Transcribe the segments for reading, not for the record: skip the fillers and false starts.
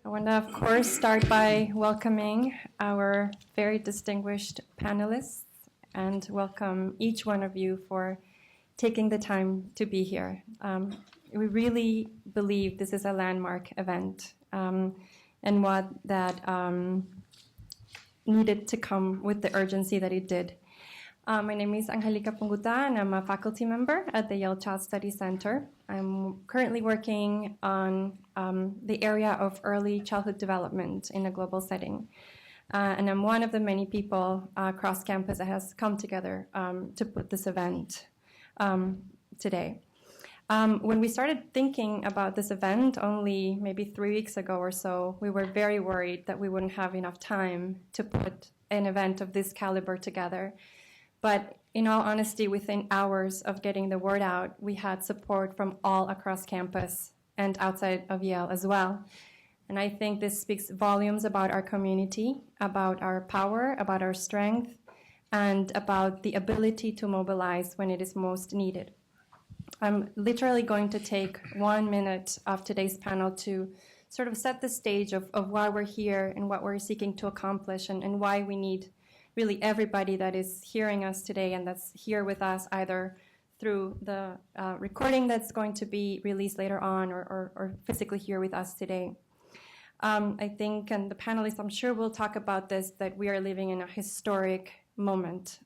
I want to, of course, start by welcoming our very distinguished panelists and welcome each one of you for taking the time to be here. We really believe this is a landmark event and one that needed to come with the urgency that it did. My name is Angelica Punguta, and I'm a faculty member at the Yale Child Studies Center. I'm currently working on the area of early childhood development in a global setting. And I'm one of the many people across campus that has come together to put this event today. When we started thinking about this event only maybe 3 weeks ago or so, we were very worried that we wouldn't have enough time to put an event of this caliber together. But in all honesty, within hours of getting the word out, we had support from all across campus and outside of Yale as well. And I think this speaks volumes about our community, about our power, about our strength, and about the ability to mobilize when it is most needed. I'm literally going to take 1 minute of today's panel to sort of set the stage of why we're here and what we're seeking to accomplish and why we need really everybody that is hearing us today and that's here with us either through the recording that's going to be released later on or physically here with us today. I think, and the panelists I'm sure will talk about this, that we are living in a historic moment.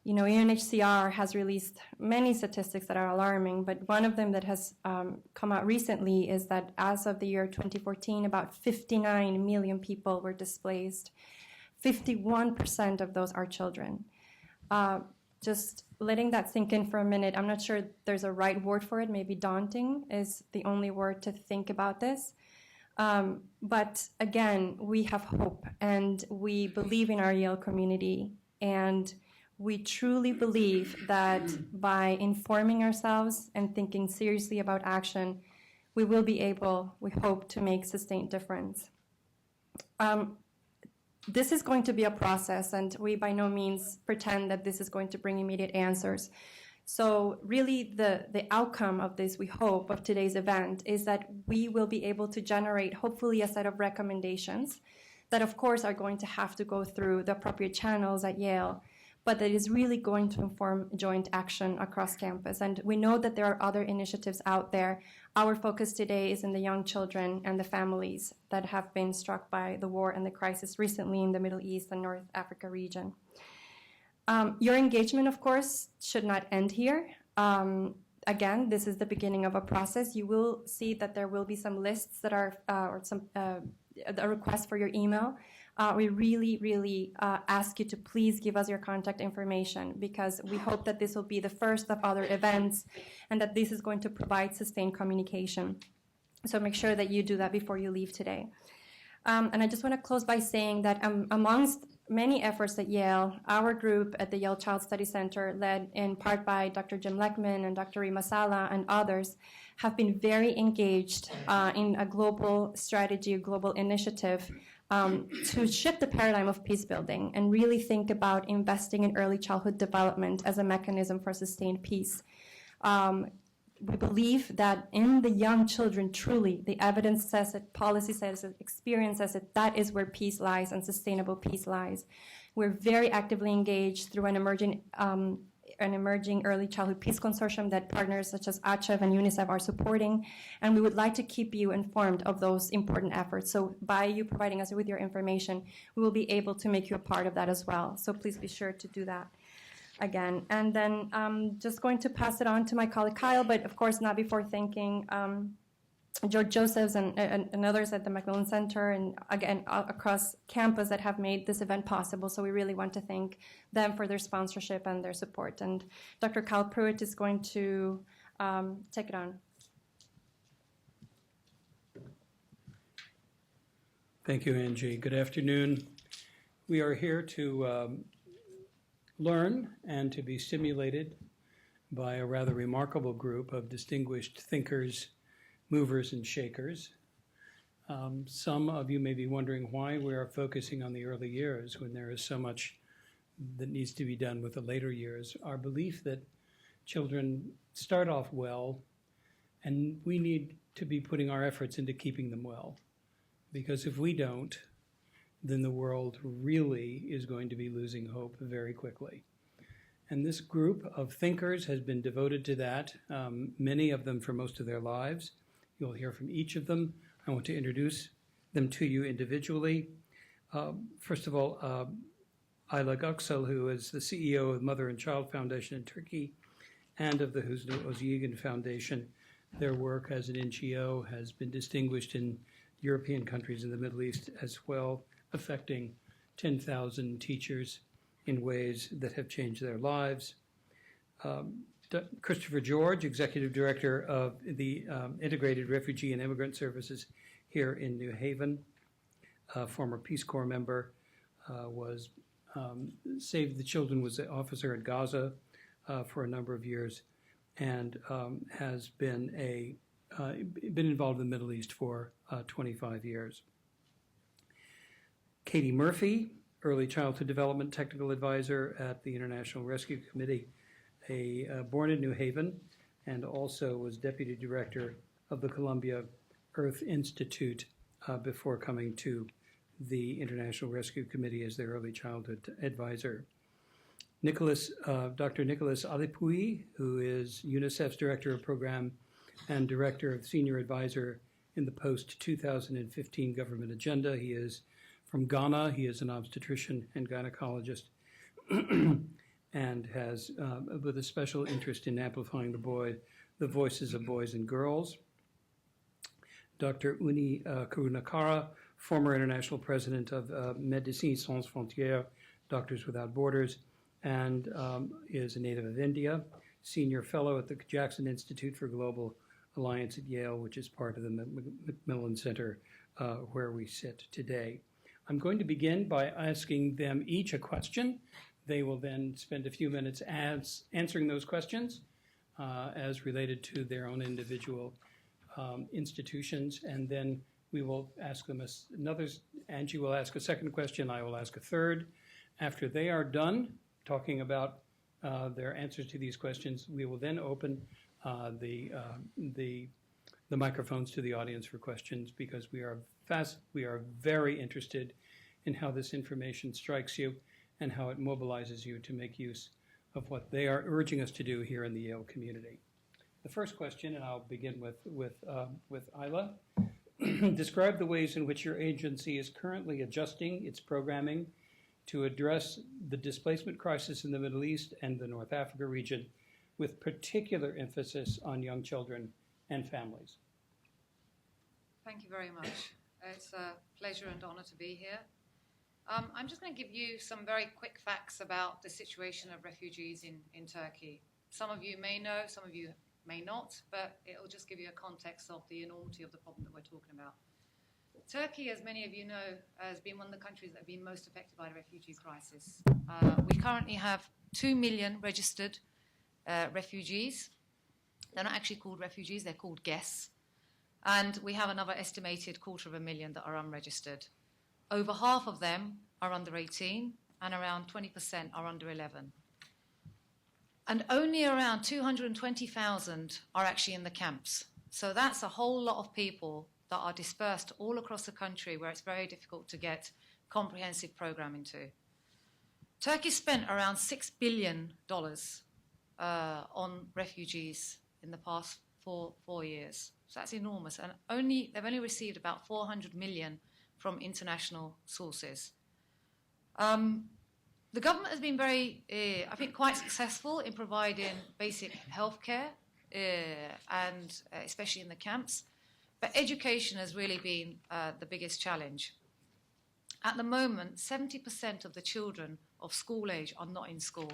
UNHCR has released many statistics that are alarming, but one of them that has come out recently is that as of the year 2014, about 59 million people were displaced. 51% of those are children. Just letting that sink in for a minute, I'm not sure there's a right word for it, maybe daunting is the only word to think about this. But again, we have hope and we believe in our Yale community, and we truly believe that by informing ourselves and thinking seriously about action, we will be able, we hope, to make sustained difference. This is going to be a process, and we by no means pretend that this is going to bring immediate answers. So really the outcome of this, we hope, of today's event is that we will be able to generate, hopefully, a set of recommendations that, of course, are going to have to go through the appropriate channels at Yale, but that is really going to inform joint action across campus. And we know that there are other initiatives out there. Our focus today is in the young children and the families that have been struck by the war and the crisis recently in the Middle East and North Africa region. Your engagement, of course, should not end here. Again, this is the beginning of a process. You will see that there will be some lists that are, or some a request for your email. We really ask you to please give us your contact information, because we hope that this will be the first of other events and that this is going to provide sustained communication. So make sure that you do that before you leave today. And I just want to close by saying that amongst many efforts at Yale, our group at the Yale Child Studies Center, led in part by Dr. Jim Leckman and Dr. Rima Sala and others, have been very engaged in a global strategy, a global initiative to shift the paradigm of peace building and really think about investing in early childhood development as a mechanism for sustained peace. We believe that in the young children, truly, the evidence says it, policy says it, experience says it, that is where peace lies and sustainable peace lies. We're very actively engaged through an emerging early childhood peace consortium that partners such as ACEV and UNICEF are supporting, and we would like to keep you informed of those important efforts. So by you providing us with your information, we will be able to make you a part of that as well. So please be sure to do that again. And then I'm just going to pass it on to my colleague Kyle, but of course not before thanking George Josephs and others at the Macmillan Center and again across campus that have made this event possible. So we really want to thank them for their sponsorship and their support. And Dr. Kyle Pruitt is going to take it on. Thank you, Angie. Good afternoon. We are here to learn and to be stimulated by a rather remarkable group of distinguished thinkers, movers and shakers. Some of you may be wondering why we are focusing on the early years when there is so much that needs to be done with the later years. Our belief that children start off well, and we need to be putting our efforts into keeping them well. because if we don't, then the world really is going to be losing hope very quickly. And this group of thinkers has been devoted to that, many of them for most of their lives. You'll hear from each of them. I want to introduce them to you individually. First of all, Ayla Goksel, who is the CEO of Mother and Child Foundation in Turkey and of the Husni Özyeğin Foundation. Their work as an NGO has been distinguished in European countries in the Middle East as well, affecting 10,000 teachers in ways that have changed their lives. Christopher George, Executive Director of the Integrated Refugee and Immigrant Services here in New Haven, former Peace Corps member, was Save the Children, was an officer at Gaza for a number of years, and has been involved in the Middle East for 25 years. Katie Murphy, Early Childhood Development Technical Advisor at the International Rescue Committee, born in New Haven, and also was Deputy Director of the Columbia Earth Institute before coming to the International Rescue Committee as their Early Childhood Advisor. Dr. Nicholas Alipui, who is UNICEF's Director of Program and Director of Senior Advisor in the post-2015 government agenda. He is from Ghana. He is an obstetrician and gynecologist and has, with a special interest in amplifying the voices of boys and girls. Dr. Unni Karunakara, former international president of Médecins Sans Frontières, Doctors Without Borders, and is a native of India, senior fellow at the Jackson Institute for Global Alliance at Yale, which is part of the Macmillan Center where we sit today. I'm going to begin by asking them each a question. They will then spend a few minutes answering those questions as related to their own individual institutions, and then we will ask them another. Angie will ask a second question. I will ask a third. After they are done talking about their answers to these questions, we will then open the microphones to the audience for questions, because we are very interested in how this information strikes you and how it mobilizes you to make use of what they are urging us to do here in the Yale community. The first question, and I'll begin with Ayla. Describe the ways in which your agency is currently adjusting its programming to address the displacement crisis in the Middle East and the North Africa region, with particular emphasis on young children and families. Thank you very much. It's a pleasure and honor to be here. I'm just going to give you some very quick facts about the situation of refugees in Turkey. Some of you may know, some of you may not, but it will just give you a context of the enormity of the problem that we're talking about. Turkey, as many of you know, has been one of the countries that have been most affected by the refugee crisis. We currently have 2 million registered refugees. They're not actually called refugees, they're called guests. And we have another estimated 250,000 that are unregistered. Over half of them are under 18, and around 20% are under 11. And only around 220,000 are actually in the camps. So that's a whole lot of people that are dispersed all across the country, where it's very difficult to get comprehensive programming to. Turkey spent around $6 billion on refugees in the past four years. So that's enormous. And they've only received about 400 million from international sources. The government has been very, I think, quite successful in providing basic healthcare, and especially in the camps. But education has really been the biggest challenge. At the moment, 70% of the children of school age are not in school.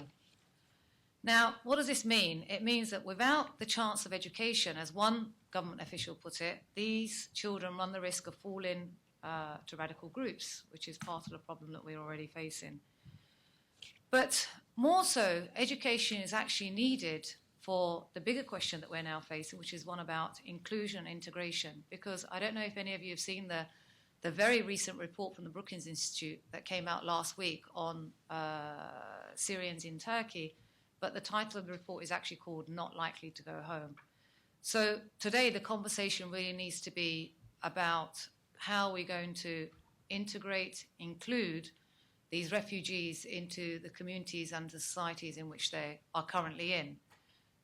Now, what does this mean? It means that without the chance of education, as one government official put it, these children run the risk of falling to radical groups, which is part of the problem that we're already facing. But more so, education is actually needed for the bigger question that we're now facing, which is one about inclusion and integration. Because I don't know if any of you have seen the very recent report from the Brookings Institute that came out last week on Syrians in Turkey, but the title of the report is actually called Not Likely to Go Home. So today the conversation really needs to be about how we're going to integrate, include these refugees into the communities and the societies in which they are currently in.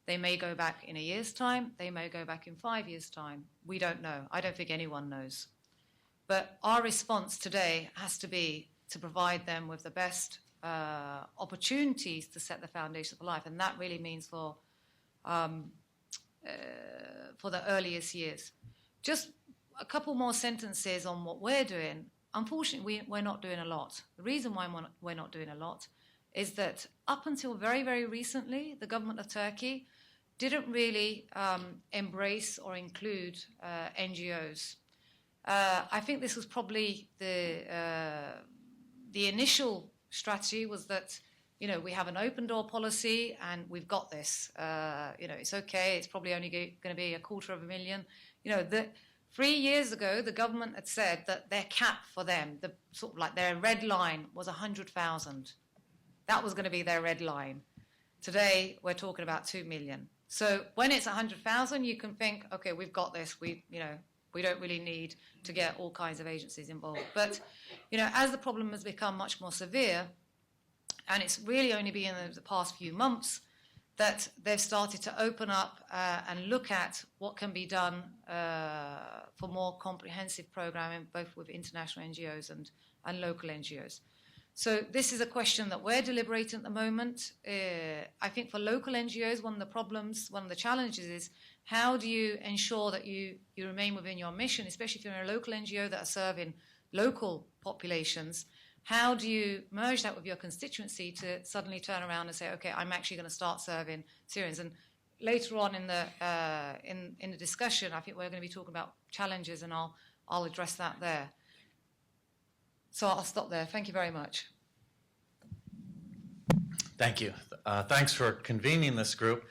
They may go back in a year's time, they may go back in 5 years' time. We don't know. I don't think anyone knows. But our response today has to be to provide them with the best opportunities to set the foundation for life, and that really means for the earliest years. Just a couple more sentences on what we're doing. Unfortunately, we're not doing a lot. The reason why we're not doing a lot is that up until very, very recently, the government of Turkey didn't really embrace or include NGOs. I think this was probably the initial strategy was that, you know, we have an open door policy and we've got this. You know, it's okay. It's probably only going to be 250,000. You know, 3 years ago, the government had said that their cap for them, the sort of like their red line, was 100,000. That was going to be their red line. Today, we're talking about 2 million. So when it's 100,000, you can think, okay, we've got this. We don't really need to get all kinds of agencies involved. But, you know, as the problem has become much more severe, and it's really only been in the past few months that they've started to open up and look at what can be done for more comprehensive programming, both with international NGOs and local NGOs. So this is a question that we're deliberating at the moment. I think for local NGOs, one of the problems, one of the challenges is how do you ensure that you remain within your mission, especially if you're in a local NGO that are serving local populations. How do you merge that with your constituency to suddenly turn around and say, okay, I'm actually going to start serving Syrians? And later on in the discussion, I think we're going to be talking about challenges, and I'll address that there. So I'll stop there. Thank you very much. Thank you. Thanks for convening this group.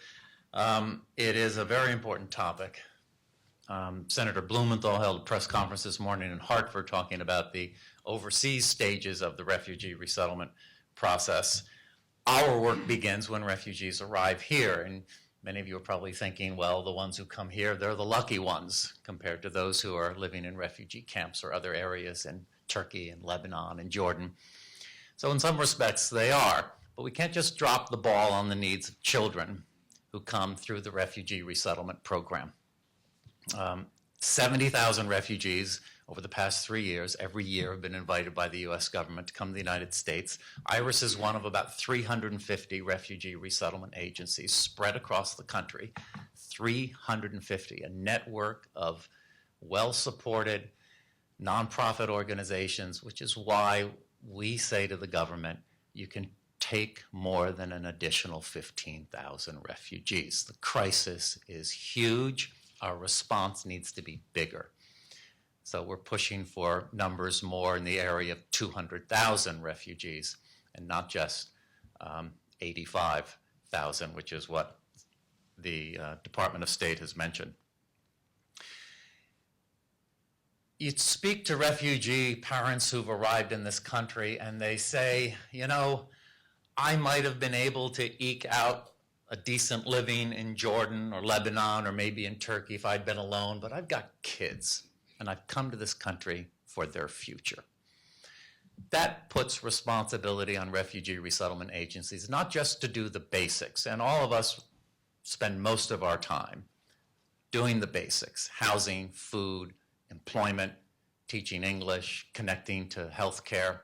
It is a very important topic. Senator Blumenthal held a press conference this morning in Hartford talking about the overseas stages of the refugee resettlement process. Our work begins when refugees arrive here, and many of you are probably thinking, well, the ones who come here, they're the lucky ones compared to those who are living in refugee camps or other areas in Turkey and Lebanon and Jordan. So in some respects, they are. But we can't just drop the ball on the needs of children who come through the refugee resettlement program. 70,000 refugees over the past 3 years, every year, have been invited by the U.S. government to come to the United States. IRIS is one of about 350 refugee resettlement agencies spread across the country. 350, a network of well-supported nonprofit organizations, which is why we say to the government, you can take more than an additional 15,000 refugees. The crisis is huge. Our response needs to be bigger. So we're pushing for numbers more in the area of 200,000 refugees and not just 85,000, which is what the Department of State has mentioned. You speak to refugee parents who've arrived in this country and they say, you know, I might have been able to eke out a decent living in Jordan or Lebanon or maybe in Turkey if I'd been alone, but I've got kids and I've come to this country for their future. That puts responsibility on refugee resettlement agencies, not just to do the basics, and all of us spend most of our time doing the basics: housing, food, employment, teaching English, connecting to healthcare.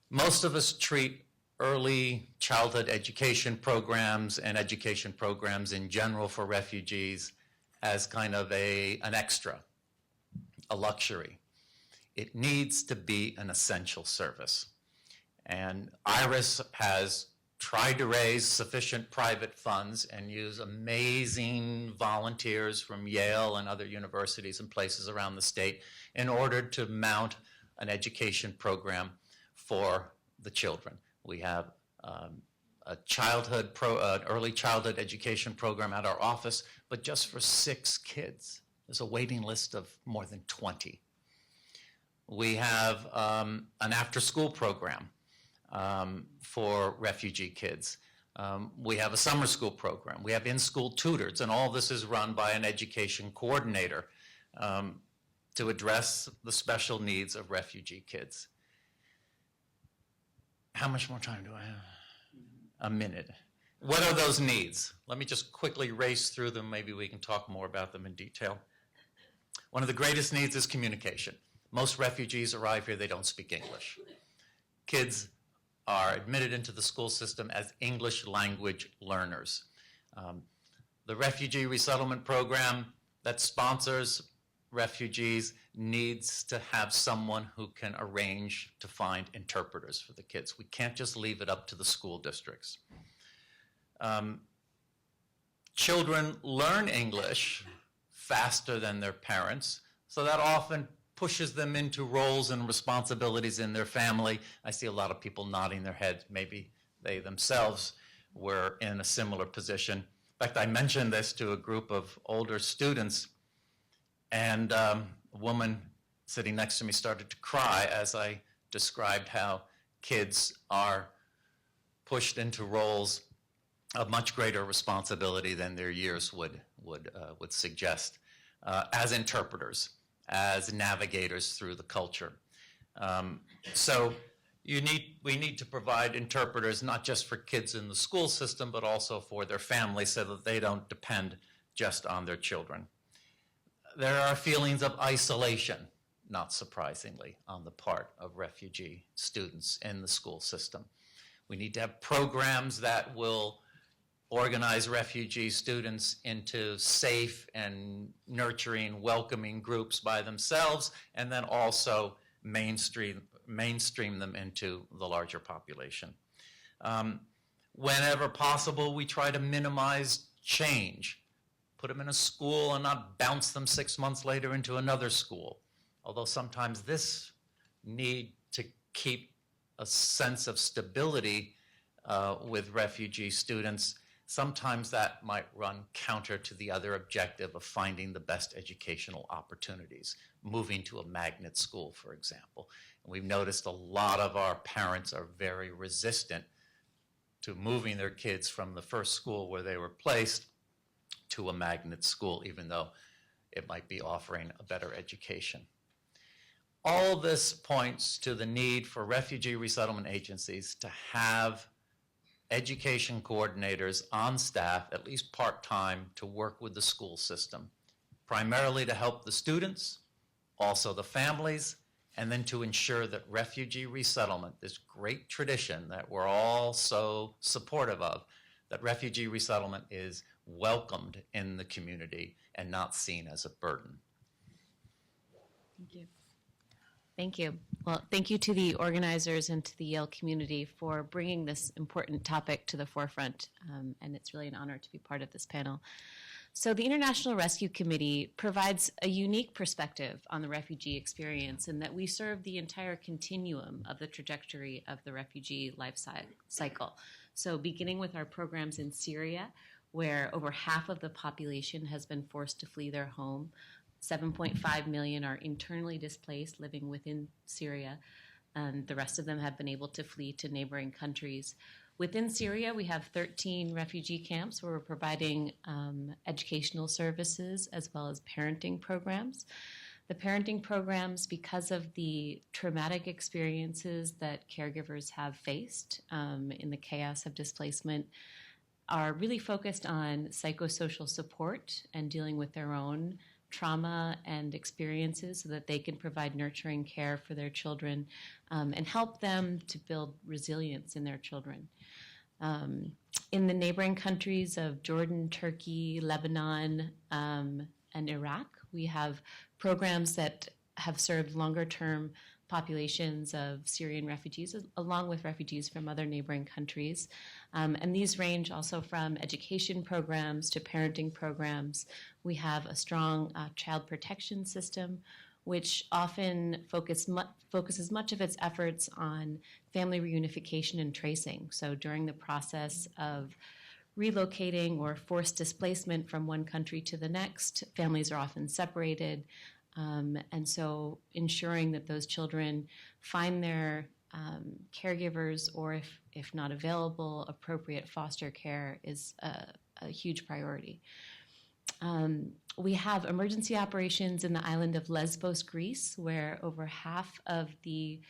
Most of us treat early childhood education programs and education programs in general for refugees as kind of an extra, a luxury. It needs to be an essential service. And IRIS has tried to raise sufficient private funds and use amazing volunteers from Yale and other universities and places around the state in order to mount an education program for the children. We have an early childhood education program at our office, but just for 6 kids. There's a waiting list of more than 20. We have an after-school program for refugee kids. We have a summer school program. We have in-school tutors, and all this is run by an education coordinator. to address the special needs of refugee kids. How much more time do I have? A minute. What are those needs? Let me just quickly race through them. Maybe we can talk more about them in detail. One of the greatest needs is communication. Most refugees arrive here, they don't speak English. Kids are admitted into the school system as English language learners. The Refugee Resettlement Program that sponsors refugees needs to have someone who can arrange to find interpreters for the kids. We can't just leave it up to the school districts. Children learn English faster than their parents, so that often pushes them into roles and responsibilities in their family. I see a lot of people nodding their heads. Maybe they themselves were in a similar position. In fact, I mentioned this to a group of older students, and a woman sitting next to me started to cry as I described how kids are pushed into roles of much greater responsibility than their years would suggest, as interpreters, as navigators through the culture. So we need to provide interpreters not just for kids in the school system, but also for their families so that they don't depend just on their children. There are feelings of isolation, not surprisingly, on the part of refugee students in the school system. We need to have programs that will organize refugee students into safe and nurturing, welcoming groups by themselves, and then also mainstream them into the larger population. Whenever possible, we try to minimize change. Put them in a school and not bounce them 6 months later into another school. Although sometimes this need to keep a sense of stability with refugee students, sometimes that might run counter to the other objective of finding the best educational opportunities, moving to a magnet school, for example. And we've noticed a lot of our parents are very resistant to moving their kids from the first school where they were placed to a magnet school, even though it might be offering a better education. All this points to the need for refugee resettlement agencies to have education coordinators on staff, at least part-time, to work with the school system, primarily to help the students, also the families, and then to ensure that refugee resettlement, this great tradition that we're all so supportive of, that refugee resettlement is welcomed in the community and not seen as a burden. Thank you. Thank you. Well, thank you to the organizers and to the Yale community for bringing this important topic to the forefront, and it's really an honor to be part of this panel. So the International Rescue Committee provides a unique perspective on the refugee experience in that we serve the entire continuum of the trajectory of the refugee life cycle. So beginning with our programs in Syria, where over half of the population has been forced to flee their home, 7.5 million are internally displaced living within Syria, and the rest of them have been able to flee to neighboring countries. Within Syria, we have 13 refugee camps where we're providing educational services as well as parenting programs. The parenting programs, because of the traumatic experiences that caregivers have faced in the chaos of displacement, are really focused on psychosocial support and dealing with their own trauma and experiences so that they can provide nurturing care for their children and help them to build resilience in their children. In the neighboring countries of Jordan, Turkey, Lebanon, and Iraq, we have programs that have served longer-term populations of Syrian refugees, along with refugees from other neighboring countries. And these range also from education programs to parenting programs. We have a strong child protection system, which often focuses much of its efforts on family reunification and tracing. So during the process of relocating or forced displacement from one country to the next, families are often separated. And so ensuring that those children find their caregivers, or if not available, appropriate foster care is a huge priority. We have emergency operations in the island of Lesbos, Greece, where over half of the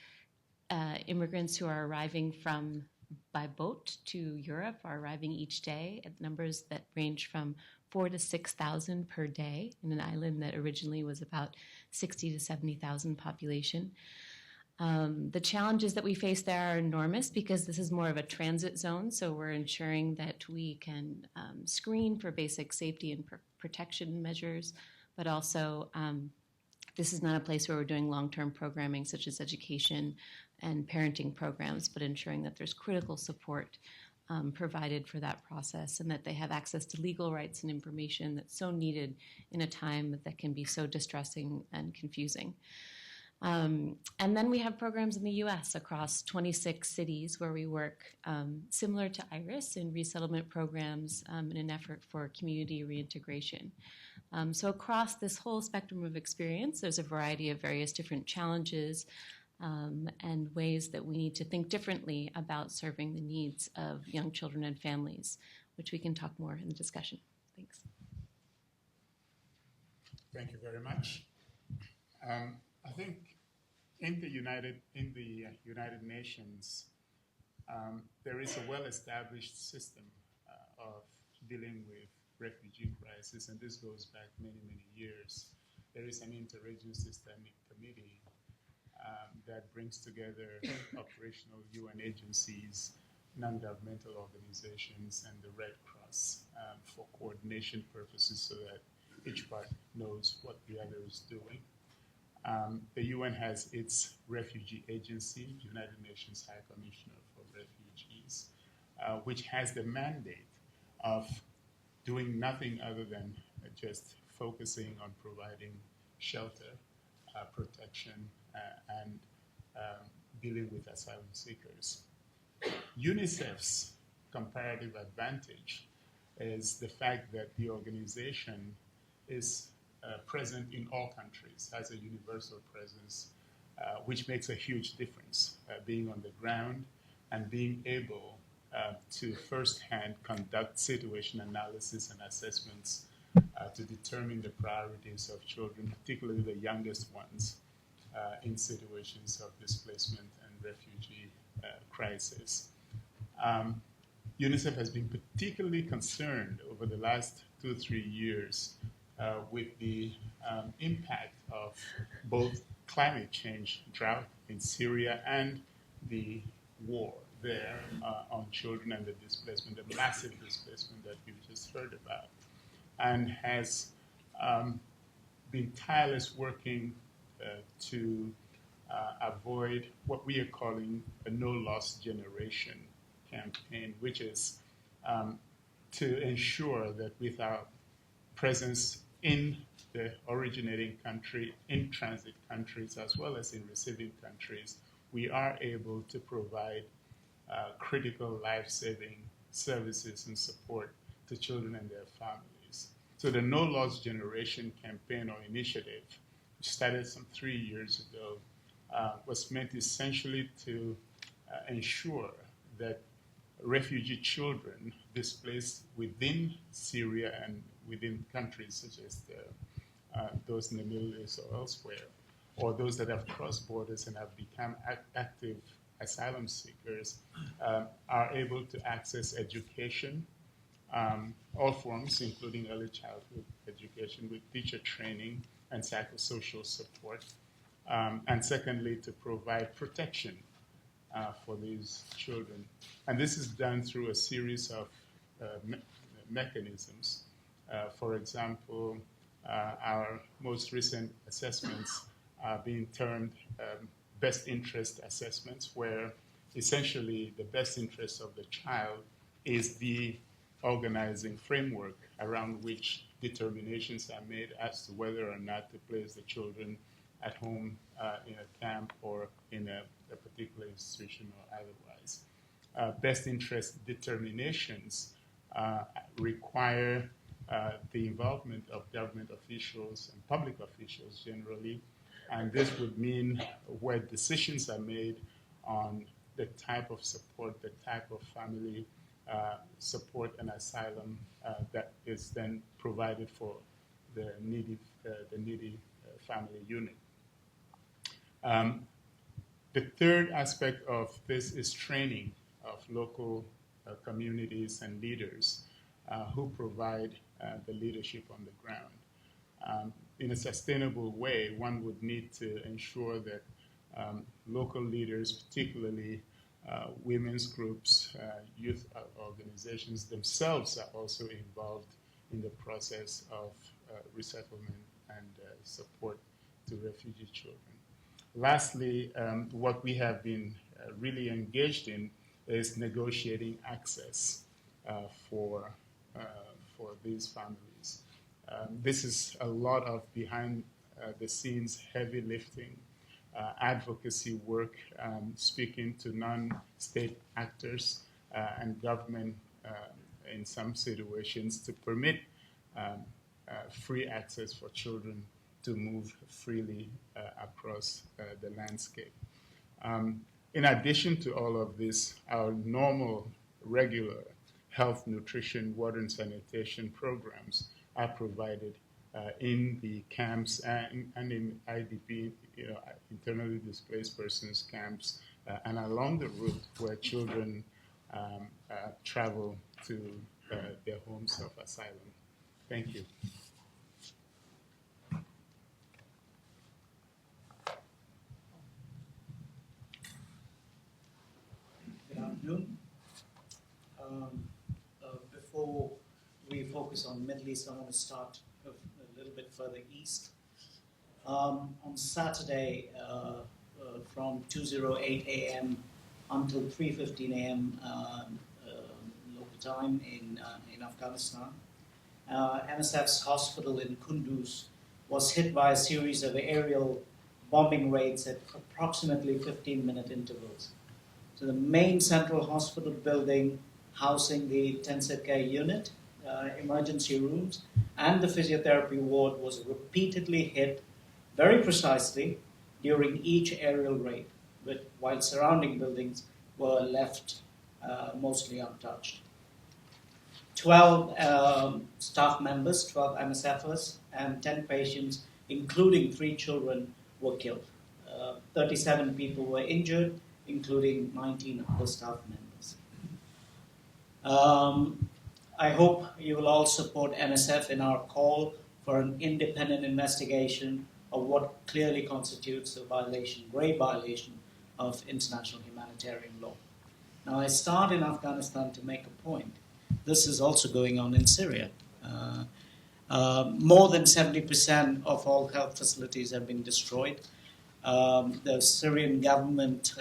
immigrants who are arriving by boat to Europe are arriving each day at numbers that range from 4,000 to 6,000 per day in an island that originally was about 60,000 to 70,000 population. The challenges that we face there are enormous because this is more of a transit zone, so we're ensuring that we can screen for basic safety and protection measures, but also this is not a place where we're doing long-term programming such as education and parenting programs, but ensuring that there's critical support provided for that process and that they have access to legal rights and information that's so needed in a time that can be so distressing and confusing. And then we have programs in the U.S. across 26 cities where we work similar to IRIS in resettlement programs in an effort for community reintegration. So across this whole spectrum of experience, there's a variety of various different challenges and ways that we need to think differently about serving the needs of young children and families, which we can talk more in the discussion. Thanks. Thank you very much. I think in the United Nations, there is a well-established system of dealing with refugee crisis, and this goes back many, many years. There is an interagency systemic committee that brings together operational UN agencies, non-governmental organizations, and the Red Cross for coordination purposes so that each part knows what the other is doing. The UN has its refugee agency, United Nations High Commissioner for Refugees, which has the mandate of doing nothing other than just focusing on providing shelter, protection, and dealing with asylum seekers. UNICEF's comparative advantage is the fact that the organization is present in all countries, has a universal presence, which makes a huge difference, being on the ground and being able to firsthand conduct situation analysis and assessments to determine the priorities of children, particularly the youngest ones, in situations of displacement and refugee crisis. UNICEF has been particularly concerned over the last 2 or 3 years with the impact of both climate change, drought in Syria, and the war there on children and the displacement, the massive displacement that we've just heard about, and has been tireless working to avoid what we are calling a no-loss generation campaign, which is to ensure that with our presence in the originating country, in transit countries, as well as in receiving countries, we are able to provide critical life-saving services and support to children and their families. So the No Loss Generation campaign or initiative, which started some 3 years ago, was meant essentially to ensure that refugee children displaced within Syria and within countries such as those in the Middle East or elsewhere, or those that have crossed borders and have become active asylum seekers, are able to access education, all forms, including early childhood education with teacher training and psychosocial support, and secondly, to provide protection for these children. And this is done through a series of mechanisms. For example, our most recent assessments are being termed best interest assessments, where essentially the best interest of the child is the organizing framework around which determinations are made as to whether or not to place the children at home in a camp or in a particular institution or otherwise. Best interest determinations require the involvement of government officials and public officials generally, and this would mean where decisions are made on the type of support, the type of family support and asylum that is then provided for the needy family unit. The third aspect of this is training of local communities and leaders who provide the leadership on the ground. In a sustainable way, one would need to ensure that local leaders, particularly women's groups, youth organizations themselves are also involved in the process of resettlement and support to refugee children. Lastly, what we have been really engaged in is negotiating access for these families. This is a lot of behind the scenes heavy lifting, advocacy work, speaking to non-state actors and government in some situations to permit free access for children to move freely across the landscape. In addition to all of this, our normal, regular health, nutrition, water, and sanitation programs are provided in the camps and in IDP, internally displaced persons camps, and along the route where children travel to their homes of asylum. Thank you. Good afternoon. Before we focus on Middle East, I want to start a little bit further east. On Saturday, from 2:08 a.m. until 3:15 a.m. Local time in Afghanistan, MSF's hospital in Kunduz was hit by a series of aerial bombing raids at approximately 15-minute intervals. So the main central hospital building housing the intensive care unit, emergency rooms, and the physiotherapy ward was repeatedly hit very precisely during each aerial raid, while surrounding buildings were left mostly untouched. 12 staff members, 12 MSFers, and 10 patients, including 3 children, were killed. 37 people were injured, including 19 other staff members. I hope you will all support MSF in our call for an independent investigation of what clearly constitutes a violation, grave violation of international humanitarian law. Now, I start in Afghanistan to make a point. This is also going on in Syria. More than 70% of all health facilities have been destroyed. The Syrian government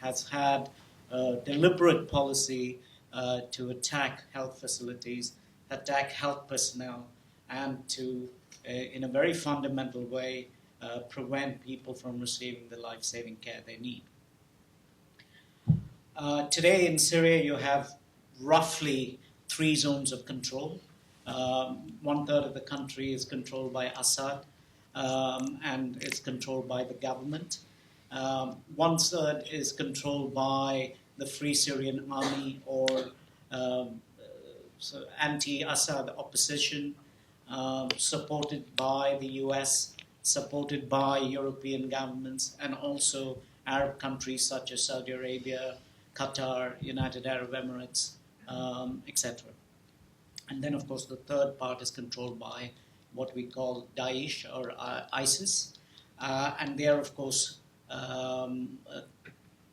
has had a deliberate policy to attack health facilities, attack health personnel, and to, in a very fundamental way, prevent people from receiving the life-saving care they need. Today in Syria, you have roughly 3 zones of control. 1/3 of the country is controlled by Assad, and it's controlled by the government. 1/3 is controlled by the Free Syrian Army or so anti-Assad opposition, supported by the US, supported by European governments, and also Arab countries such as Saudi Arabia, Qatar, United Arab Emirates, etc. And then, of course, the third part is controlled by what we call Daesh or ISIS, and they are, of course,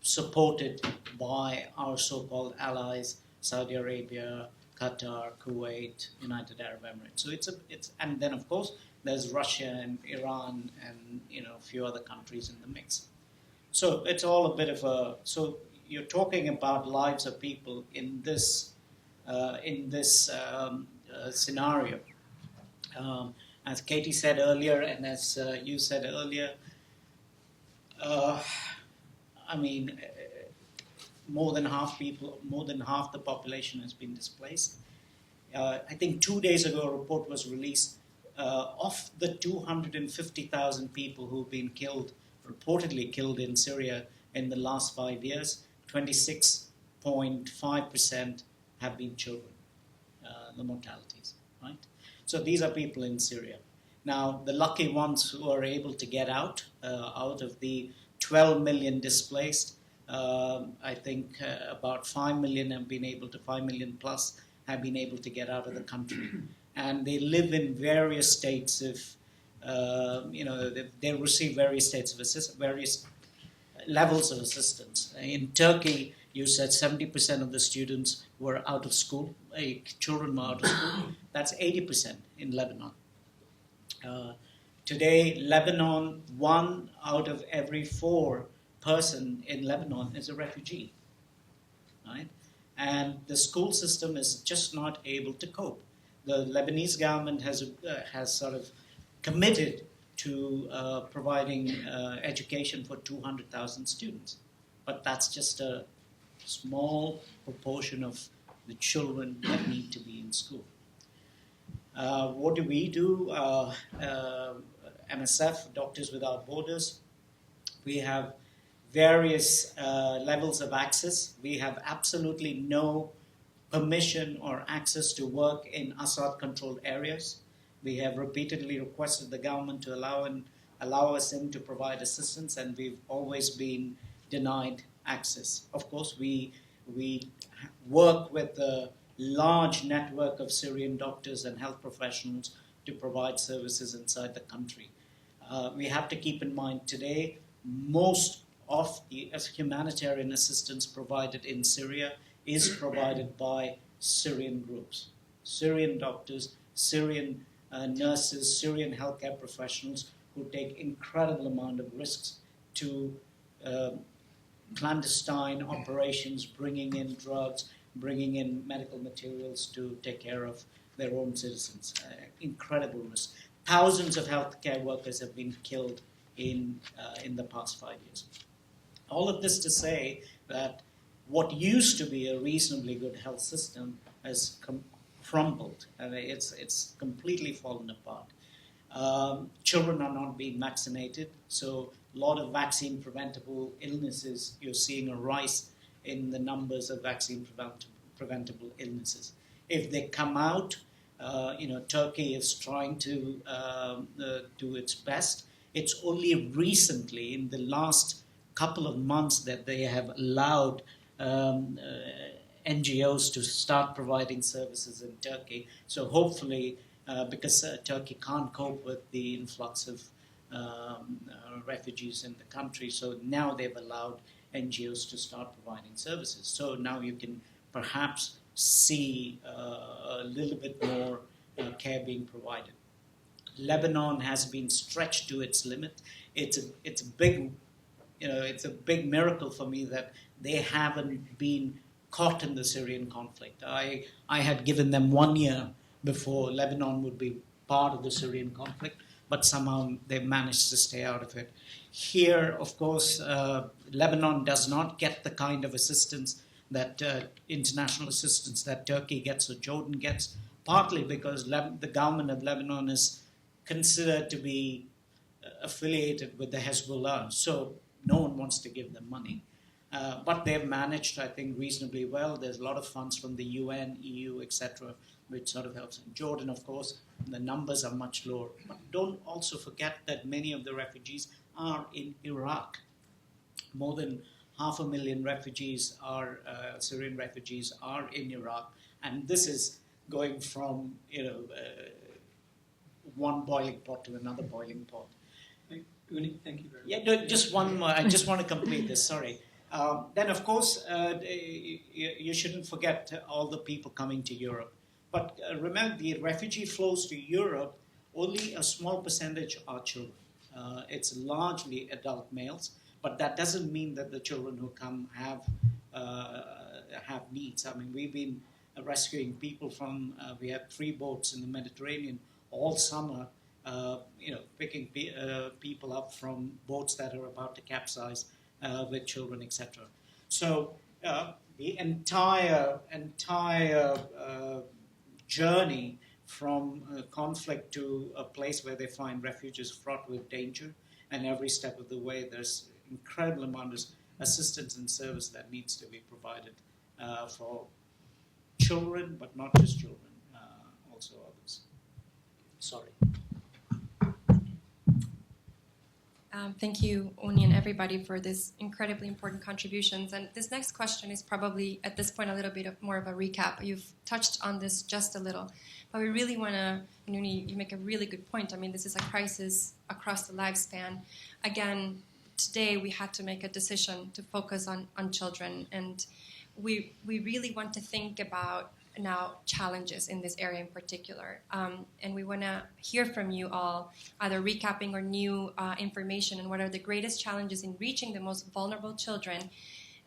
supported by our so-called allies, Saudi Arabia, Qatar, Kuwait, United Arab Emirates. So and then, of course, there's Russia and Iran and a few other countries in the mix. So it's all a bit of a. So you're talking about lives of people in this scenario. As Katie said earlier, and as you said earlier, more than half the population has been displaced. I think 2 days ago, a report was released of the 250,000 people who've been reportedly killed in Syria in the last 5 years. 26.5% have been children, the mortalities, right? So these are people in Syria. Now, the lucky ones who are able to get out of the 12 million displaced, I think about 5 million have been able to, 5 million plus have been able to get out of the country. And they live in various states of, they receive various states of assistance, various levels of assistance. In Turkey, you said 70% of the students were out of school, children were out of school. That's 80% in Lebanon. Today, Lebanon, 1 out of every 4 person in Lebanon is a refugee, right? And the school system is just not able to cope. The Lebanese government has sort of committed to providing education for 200,000 students, but that's just a small proportion of the children that need to be in school. What do we do? MSF, Doctors Without Borders, we have various levels of access. We have absolutely no permission or access to work in Assad-controlled areas. We have repeatedly requested the government to allow us in to provide assistance, and we've always been denied access. Of course, we work with a large network of Syrian doctors and health professionals to provide services inside the country. We have to keep in mind today, most of the humanitarian assistance provided in Syria is provided by Syrian groups, Syrian doctors, Syrian nurses, Syrian healthcare professionals who take incredible amount of risks to clandestine operations, bringing in drugs, bringing in medical materials to take care of their own citizens. Incredible risk. Thousands of healthcare workers have been killed in the past 5 years. All of this to say that what used to be a reasonably good health system has crumbled. I mean, it's completely fallen apart. Children are not being vaccinated, so a lot of vaccine-preventable illnesses, you're seeing a rise in the numbers of vaccine-preventable illnesses. If they come out, Turkey is trying to do its best. It's only recently, in the last couple of months, that they have allowed NGOs to start providing services in Turkey. So hopefully, because Turkey can't cope with the influx of refugees in the country, so now they've allowed NGOs to start providing services. So now you can perhaps see a little bit more care being provided. Lebanon has been stretched to its limit. It's a big miracle for me that they haven't been caught in the Syrian conflict. I had given them 1 year before Lebanon would be part of the Syrian conflict, but somehow they've managed to stay out of it. Here, of course, Lebanon does not get the kind of assistance that international assistance that Turkey gets or Jordan gets, partly because the government of Lebanon is considered to be affiliated with the Hezbollah, so no one wants to give them money. But they've managed, I think, reasonably well. There's a lot of funds from the UN, EU, etc., which sort of helps. In Jordan, of course, the numbers are much lower. But don't also forget that many of the refugees are in Iraq. More than 500,000 refugees Syrian refugees are in Iraq. And this is going from, one boiling pot to another boiling pot. Unni, thank you very much. Yeah, no, just one more. I just want to complete this, sorry. Then, of course, you shouldn't forget all the people coming to Europe. But remember, the refugee flows to Europe, only a small percentage are children. It's largely adult males, but that doesn't mean that the children who come have needs. I mean, we've been rescuing people from, we have 3 boats in the Mediterranean all summer, picking people up from boats that are about to capsize with children, etc. So the entire journey from conflict to a place where they find refuge is fraught with danger, and every step of the way there's incredible amount of assistance and service that needs to be provided for children, but not just children, also others. Sorry. Thank you, Unni, and everybody for this incredibly important contributions. And this next question is probably, at this point, a little bit more of a recap. You've touched on this just a little, but we really want to, Unni, you make a really good point. I mean, this is a crisis across the lifespan. Again, today we had to make a decision to focus on children, and we really want to think about now challenges in this area in particular. And we want to hear from you all, either recapping or new information on what are the greatest challenges in reaching the most vulnerable children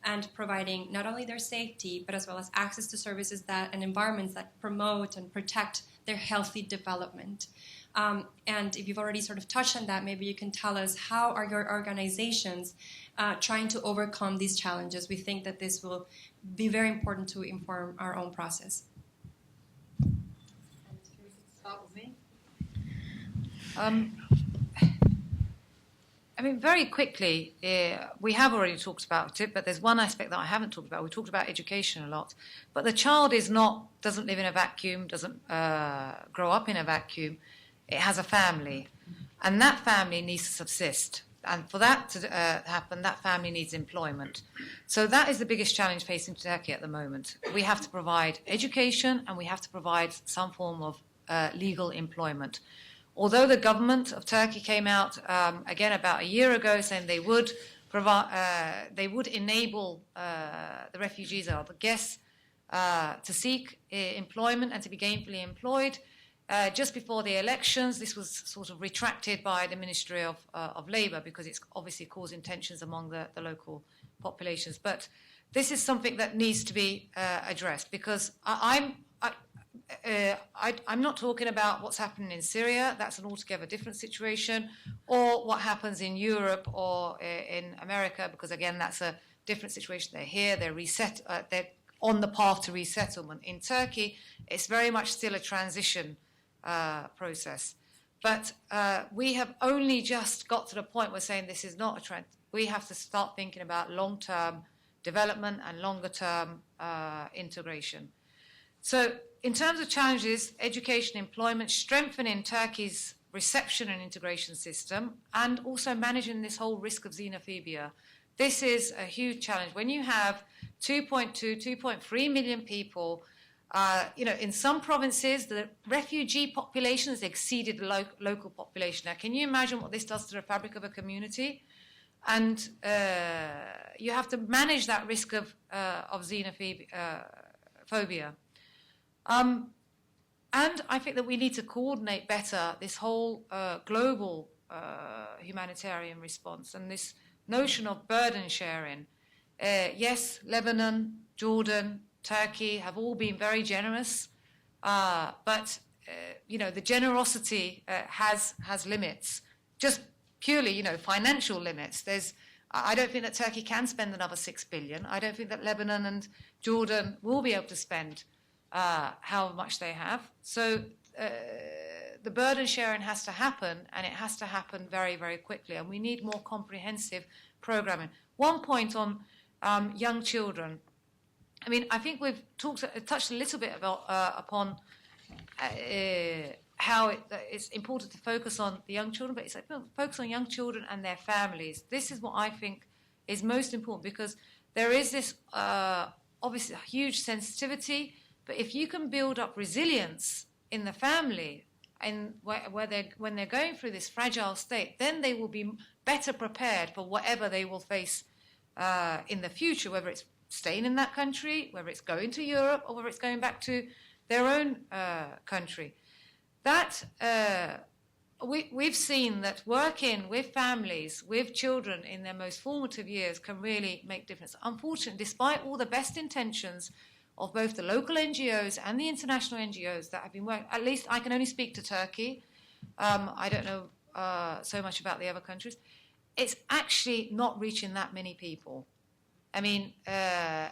and providing not only their safety, but as well as access to services that and environments that promote and protect their healthy development. And if you've already sort of touched on that, maybe you can tell us, how are your organizations trying to overcome these challenges? We think that this will be very important to inform our own process. Start with me. I mean, very quickly, we have already talked about it, but there's one aspect that I haven't talked about. We talked about education a lot, but the child doesn't live in a vacuum, doesn't grow up in a vacuum. It has a family, and that family needs to subsist. And for that to happen, that family needs employment. So that is the biggest challenge facing Turkey at the moment. We have to provide education, and we have to provide some form of legal employment. Although the government of Turkey came out again about a year ago saying they would enable the refugees or the guests to seek employment and to be gainfully employed. Just before the elections, this was sort of retracted by the Ministry of Labour because it's obviously causing tensions among the local populations. But this is something that needs to be addressed, because I'm not talking about what's happening in Syria. That's an altogether different situation, or what happens in Europe or in America, because again, that's a different situation. They're here, they're on the path to resettlement. In Turkey, it's very much still a transition process. But we have only just got to the point where saying this is not a trend. We have to start thinking about long-term development and longer-term integration. So in terms of challenges, education, employment, strengthening Turkey's reception and integration system, and also managing this whole risk of xenophobia. This is a huge challenge. When you have 2.3 million people, in some provinces, the refugee population has exceeded the local population. Now, can you imagine what this does to the fabric of a community? And you have to manage that risk of xenophobia. And I think that we need to coordinate better this whole global humanitarian response and this notion of burden sharing. Yes, Lebanon, Jordan, Turkey have all been very generous, but the generosity has limits, just purely financial limits. I don't think that Turkey can spend another 6 billion. I don't think that Lebanon and Jordan will be able to spend how much they have. So the burden sharing has to happen, and it has to happen very, very quickly. And we need more comprehensive programming. One point on young children. I mean, I think we've touched a little bit upon how it's important to focus on the young children, but it's like focus on young children and their families. This is what I think is most important, because there is this obviously a huge sensitivity, but if you can build up resilience in the family and when they're going through this fragile state, then they will be better prepared for whatever they will face in the future, whether it's staying in that country, whether it's going to Europe, or whether it's going back to their own country. That we've seen that working with families, with children in their most formative years can really make difference. Unfortunately, despite all the best intentions of both the local NGOs and the international NGOs that have been working, at least I can only speak to Turkey. I don't know so much about the other countries. It's actually not reaching that many people. I mean,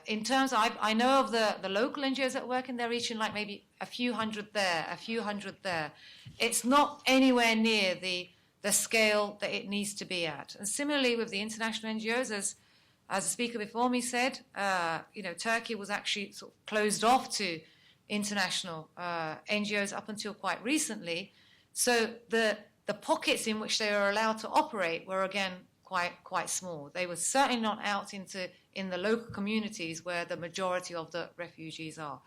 in terms of, I know of the local NGOs that are working, they're reaching like maybe a few hundred there, a few hundred there. It's not anywhere near the scale that it needs to be at. And similarly with the international NGOs, As the speaker before me said, Turkey was actually sort of closed off to international NGOs up until quite recently. So the pockets in which they were allowed to operate were again quite small. They were certainly not out in the local communities where the majority of the refugees are.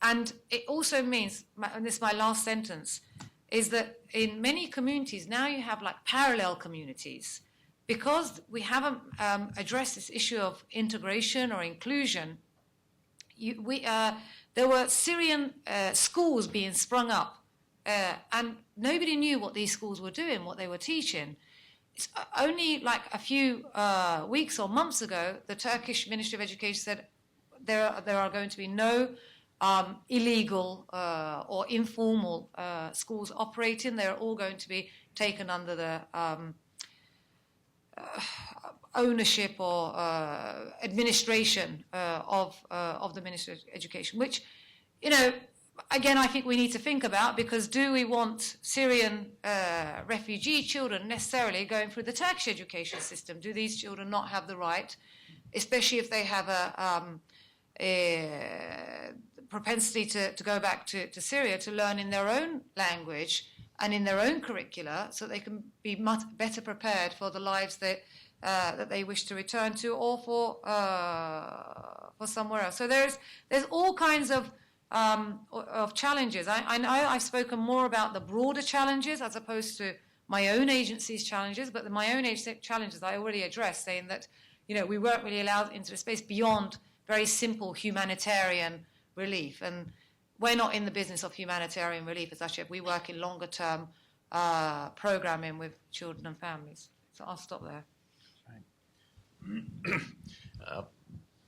And it also means, and this is my last sentence, is that in many communities now you have like parallel communities. Because we haven't addressed this issue of integration or inclusion, there were Syrian schools being sprung up, and nobody knew what these schools were doing, what they were teaching. It's only like a few weeks or months ago, the Turkish Ministry of Education said there are going to be no illegal or informal schools operating. They're all going to be taken under the ownership or administration of the Ministry of Education, which, again, I think we need to think about, because do we want Syrian refugee children necessarily going through the Turkish education system? Do these children not have the right, especially if they have a propensity to go back to Syria, to learn in their own language and in their own curricula, so they can be much better prepared for the lives that they wish to return to, or for somewhere else. So there's all kinds of challenges. I know I've spoken more about the broader challenges as opposed to my own agency's challenges, but my own agency's challenges I already addressed, saying that we weren't really allowed into the space beyond very simple humanitarian relief. And we're not in the business of humanitarian relief as such. We work in longer term programming with children and families. So I'll stop there.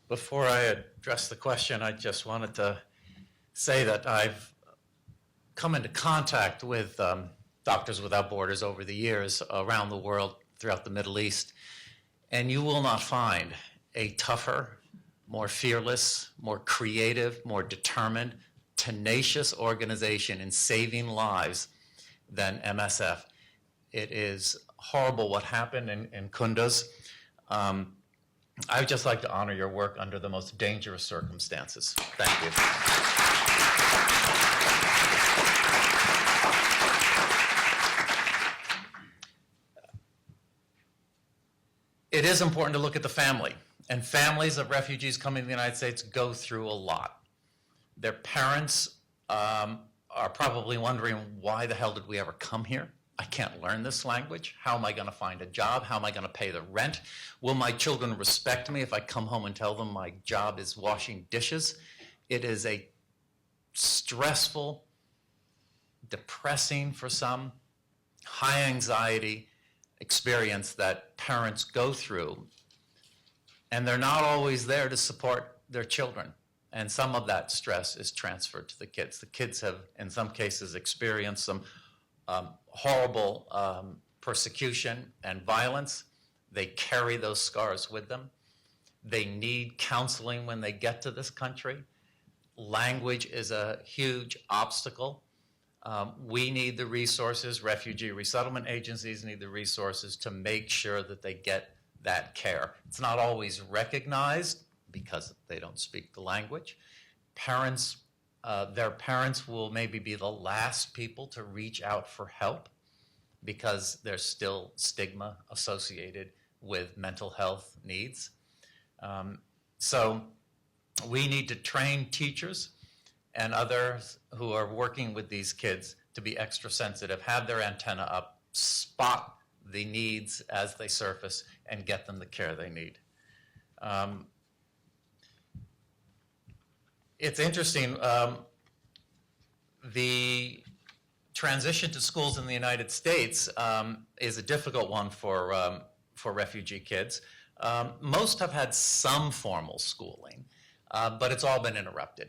Before I address the question, I just wanted to say that I've come into contact with Doctors Without Borders over the years around the world, throughout the Middle East, and you will not find a tougher, more fearless, more creative, more determined, tenacious organization in saving lives than MSF. It is horrible what happened in Kunduz. I would just like to honor your work under the most dangerous circumstances. Thank you. It is important to look at the family. And families of refugees coming to the United States go through a lot. Their parents are probably wondering, why the hell did we ever come here? I can't learn this language. How am I going to find a job? How am I going to pay the rent? Will my children respect me if I come home and tell them my job is washing dishes? It is a stressful, depressing for some, high anxiety experience that parents go through. And they're not always there to support their children. And some of that stress is transferred to the kids. The kids have, in some cases, experienced some horrible persecution and violence. They carry those scars with them. They need counseling when they get to this country. Language is a huge obstacle. We need the resources, refugee resettlement agencies need the resources to make sure that they get that care. It's not always recognized because they don't speak the language. Parents, their parents will maybe be the last people to reach out for help because there's still stigma associated with mental health needs. So we need to train teachers and others who are working with these kids to be extra sensitive, have their antenna up, spot the needs as they surface, and get them the care they need. It's interesting, the transition to schools in the United States is a difficult one for refugee kids. Most have had some formal schooling, but it's all been interrupted.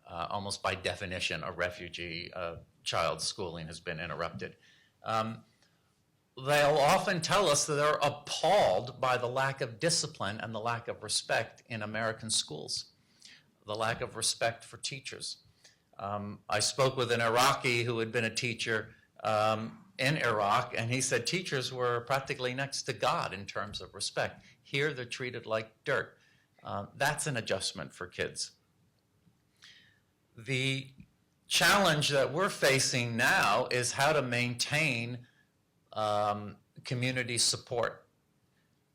Almost by definition, a refugee child's schooling has been interrupted. They'll often tell us that they're appalled by the lack of discipline and the lack of respect in American schools, the lack of respect for teachers. I spoke with an Iraqi who had been a teacher in Iraq, and he said teachers were practically next to God in terms of respect. Here, they're treated like dirt. That's an adjustment for kids. The challenge that we're facing now is how to maintain community support,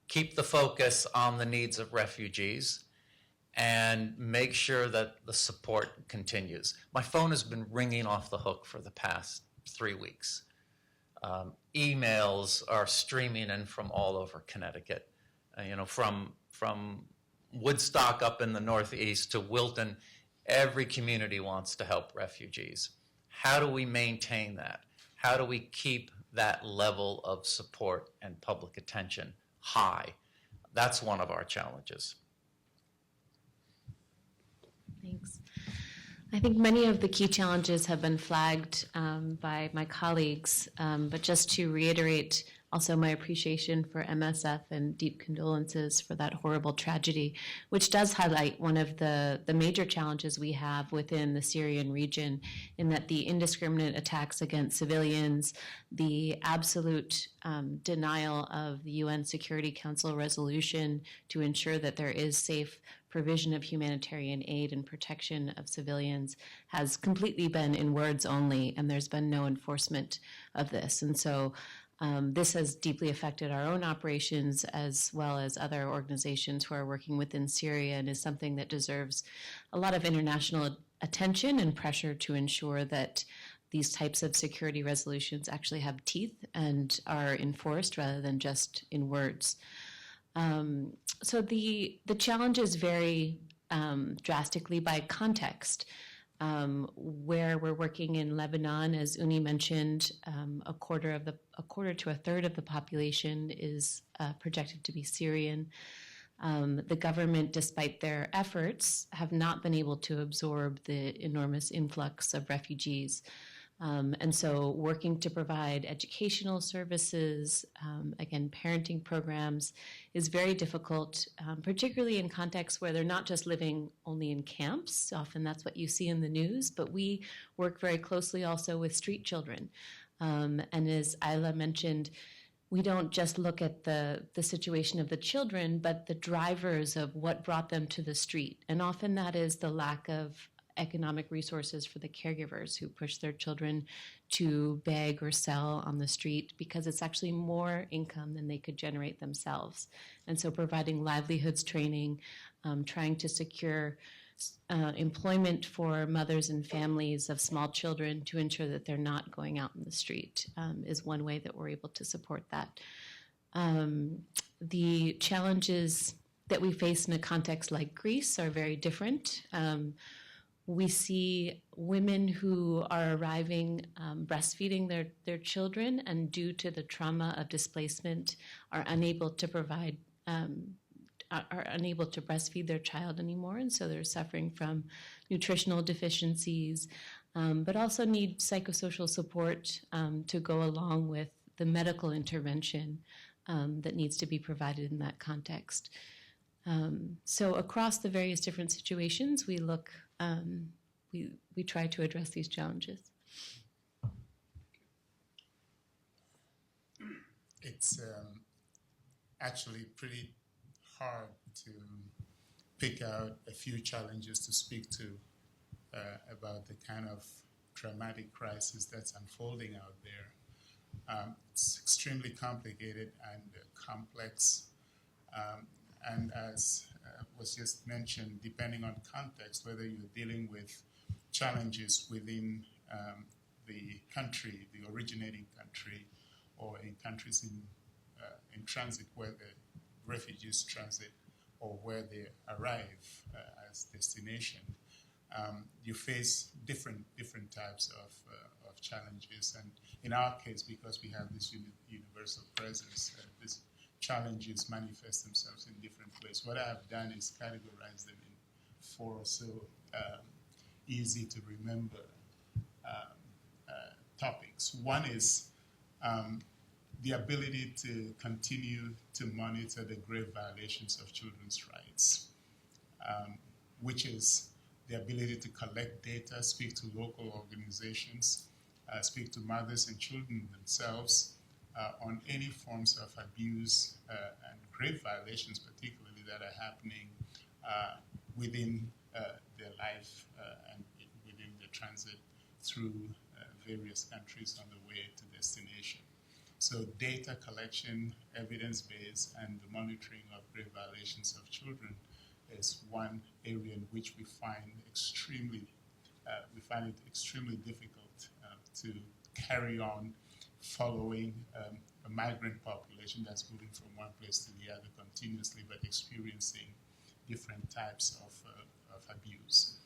keep the focus on the needs of refugees, and make sure that the support continues. My phone has been ringing off the hook for the past 3 weeks. Emails are streaming in from all over Connecticut, from Woodstock up in the Northeast to Wilton. Every community wants to help refugees. How do we maintain that? How do we keep that level of support and public attention high? That's one of our challenges. Thanks. I think many of the key challenges have been flagged by my colleagues, but just to reiterate also my appreciation for MSF and deep condolences for that horrible tragedy, which does highlight one of the major challenges we have within the Syrian region, in that the indiscriminate attacks against civilians, the absolute denial of the UN Security Council resolution to ensure that there is safe provision of humanitarian aid and protection of civilians has completely been in words only, and there's been no enforcement of this. And so this has deeply affected our own operations as well as other organizations who are working within Syria, and is something that deserves a lot of international attention and pressure to ensure that these types of security resolutions actually have teeth and are enforced rather than just in words. So the challenges vary drastically by context. Where we're working in Lebanon, as Unni mentioned, a quarter to a third of the population is projected to be Syrian. The government, despite their efforts, have not been able to absorb the enormous influx of refugees. And so working to provide educational services, again, parenting programs, is very difficult, particularly in contexts where they're not just living only in camps. Often that's what you see in the news, but we work very closely also with street children. And as Ayla mentioned, we don't just look at the situation of the children, but the drivers of what brought them to the street. And often that is the lack of economic resources for the caregivers who push their children to beg or sell on the street, because it's actually more income than they could generate themselves. And so providing livelihoods training, trying to secure employment for mothers and families of small children to ensure that they're not going out in the street is one way that we're able to support that. The challenges that we face in a context like Greece are very different. We see women who are arriving breastfeeding their children, and due to the trauma of displacement are unable to provide, are unable to breastfeed their child anymore, and so they're suffering from nutritional deficiencies, but also need psychosocial support to go along with the medical intervention that needs to be provided in that context. So across the various different situations, we look, we try to address these challenges. It's actually pretty hard to pick out a few challenges to speak to about the kind of dramatic crisis that's unfolding out there. It's extremely complicated and complex. And as was just mentioned, depending on context, whether you're dealing with challenges within the country, the originating country, or in countries in transit where the refugees transit or where they arrive as destination, you face different types of challenges. And in our case, because we have this universal presence, these challenges manifest themselves in different ways. What I have done is categorize them in 4 or so easy to remember topics. One is the ability to continue to monitor the grave violations of children's rights, which is the ability to collect data, speak to local organizations, speak to mothers and children themselves on any forms of abuse and grave violations, particularly that are happening within their life and within the transit through various countries on the way to destination. So data collection, evidence-based, and the monitoring of grave violations of children is one area in which we find it extremely difficult to carry on following a migrant population that's moving from one place to the other continuously, but experiencing different types of abuse.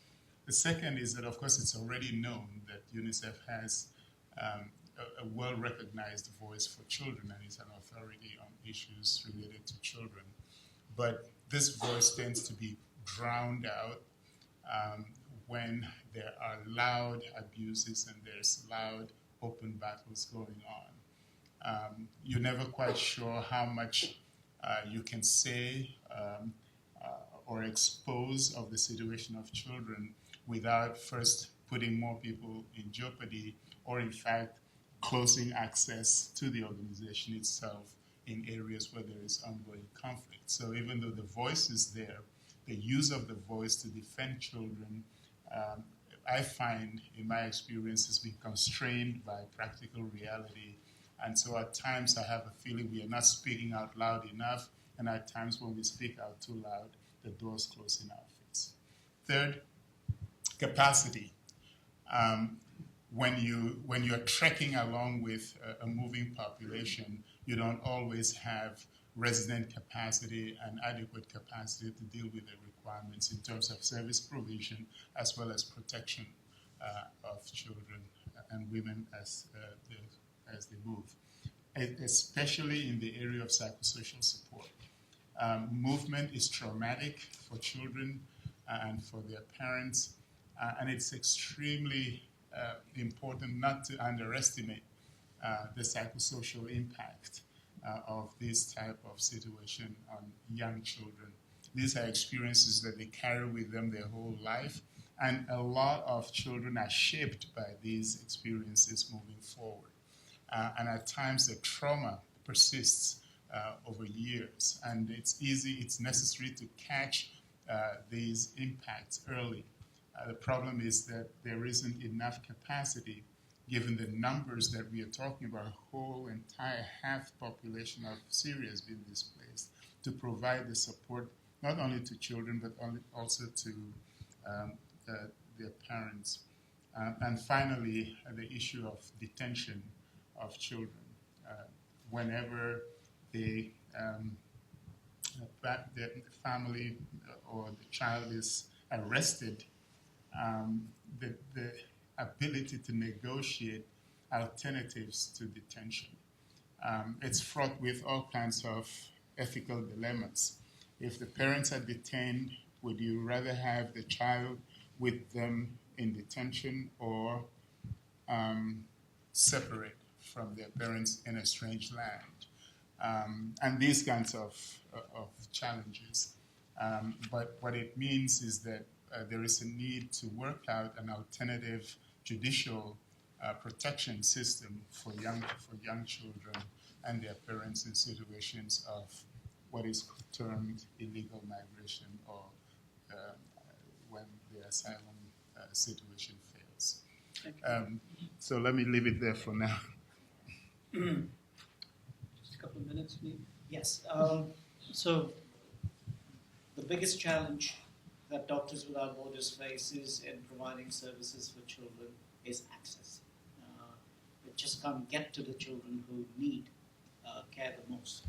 The second is that, of course, it's already known that UNICEF has a well-recognized voice for children and is an authority on issues related to children. But this voice tends to be drowned out when there are loud abuses and there's loud open battles going on. You're never quite sure how much you can say or expose of the situation of children without first putting more people in jeopardy or, in fact, closing access to the organization itself in areas where there is ongoing conflict. So even though the voice is there, the use of the voice to defend children, I find, in my experience, has been constrained by practical reality. And so at times I have a feeling we are not speaking out loud enough, and at times when we speak out too loud, the doors close in our face. Third, capacity. When you're trekking along with a moving population, you don't always have resident capacity and adequate capacity to deal with the requirements in terms of service provision as well as protection of children and women as they move, especially in the area of psychosocial support. Movement is traumatic for children and for their parents, and it's extremely important not to underestimate the psychosocial impact of this type of situation on young children. These are experiences that they carry with them their whole life, and a lot of children are shaped by these experiences moving forward. And at times the trauma persists over years, and it's necessary to catch these impacts early. The problem is that there isn't enough capacity, given the numbers that we are talking about. A whole entire half population of Syria has been displaced, to provide the support not only to children but also to their parents. And finally, the issue of detention of children. Whenever the family or the child is arrested, the ability to negotiate alternatives to detention. It's fraught with all kinds of ethical dilemmas. If the parents are detained, would you rather have the child with them in detention or separate from their parents in a strange land? And these kinds of challenges. But what it means is that there is a need to work out an alternative judicial protection system for young children and their parents in situations of what is termed illegal migration or when the asylum situation fails. So let me leave it there for now. Just a couple of minutes, maybe? Yes. So the biggest challenge that Doctors Without Borders faces in providing services for children is access. It just can't get to the children who need care the most.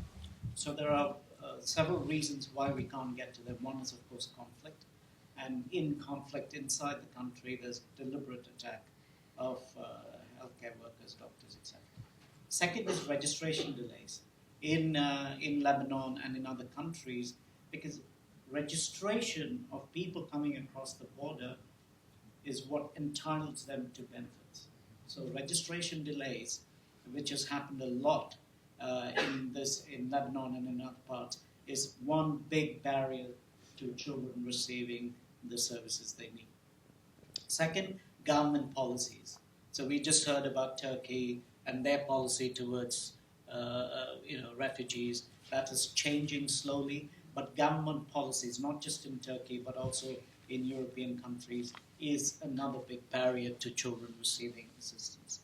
So there are several reasons why we can't get to them. One is, of course, conflict. And in conflict inside the country, there's deliberate attack of healthcare workers, doctors, etc. Second is registration delays in Lebanon and in other countries, because registration of people coming across the border is what entitles them to benefits. So registration delays, which has happened a lot in Lebanon and in other parts, is one big barrier to children receiving the services they need. Second, government policies. So we just heard about Turkey and their policy towards refugees. that is changing slowly, but government policies, not just in Turkey, but also in European countries, is another big barrier to children receiving assistance.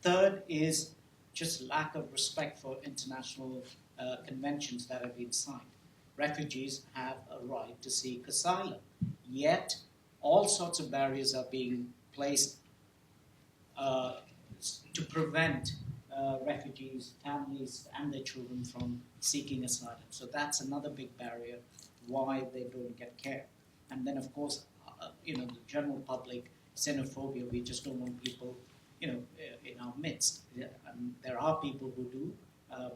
Third is just lack of respect for international conventions that have been signed. Refugees have a right to seek asylum, yet all sorts of barriers are being placed to prevent refugees, families, and their children from seeking asylum. So that's another big barrier why they don't get care. And then, of course, the general public, xenophobia, we just don't want people, in our midst. And there are people who do,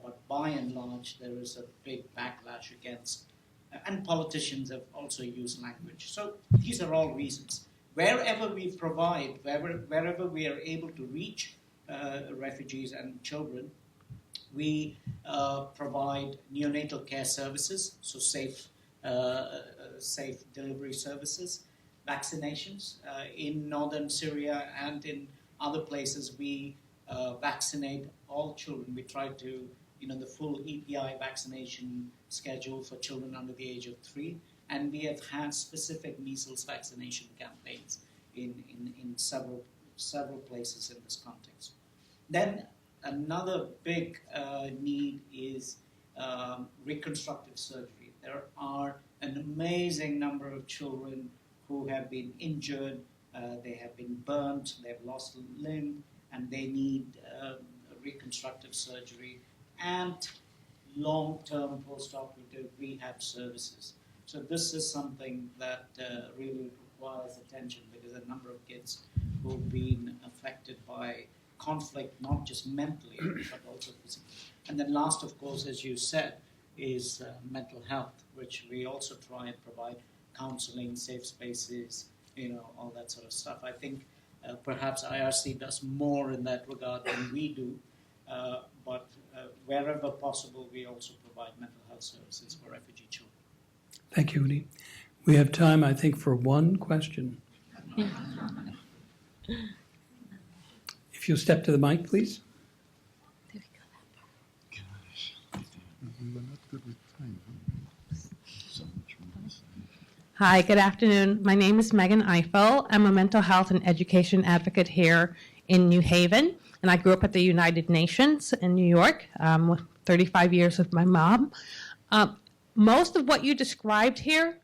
but by and large, there is a big backlash against, and politicians have also used language. So these are all reasons. Wherever we provide, wherever we are able to reach refugees and children, we provide neonatal care services, so safe delivery services, vaccinations. In northern Syria and in other places, we vaccinate all children. We try to, the full EPI vaccination schedule for children under the age of 3. And we have had specific measles vaccination campaigns in several places in this context. Then another big need is reconstructive surgery. There are an amazing number of children who have been injured, they have been burnt, they've lost a limb, and they need reconstructive surgery and long-term post-operative rehab services. So this is something that really requires attention, because a number of kids who've been affected by conflict, not just mentally, but also physically. And then last, of course, as you said, is mental health, which we also try and provide counseling, safe spaces, all that sort of stuff. I think perhaps IRC does more in that regard than we do, but wherever possible, we also provide mental health services for refugee children. Thank you, Unni. We have time, I think, for one question. If you'll step to the mic, please. Hi, good afternoon. My name is Megan Eiffel. I'm a mental health and education advocate here in New Haven, and I grew up at the United Nations in New York, 35 years with my mom. Most of what you described here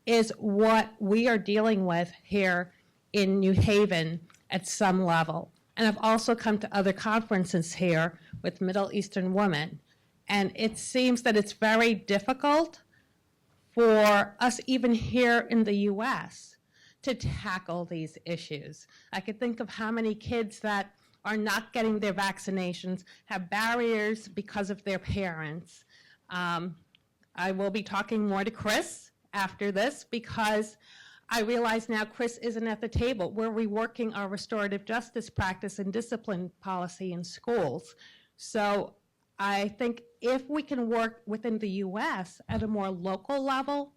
is what we are dealing with here in New Haven at some level. And I've also come to other conferences here with Middle Eastern women. And it seems that it's very difficult for us even here in the US to tackle these issues. I could think of how many kids that are not getting their vaccinations have barriers because of their parents. I will be talking more to Chris after this, because I realize now Chris isn't at the table. We're reworking our restorative justice practice and discipline policy in schools. So I think if we can work within the US at a more local level,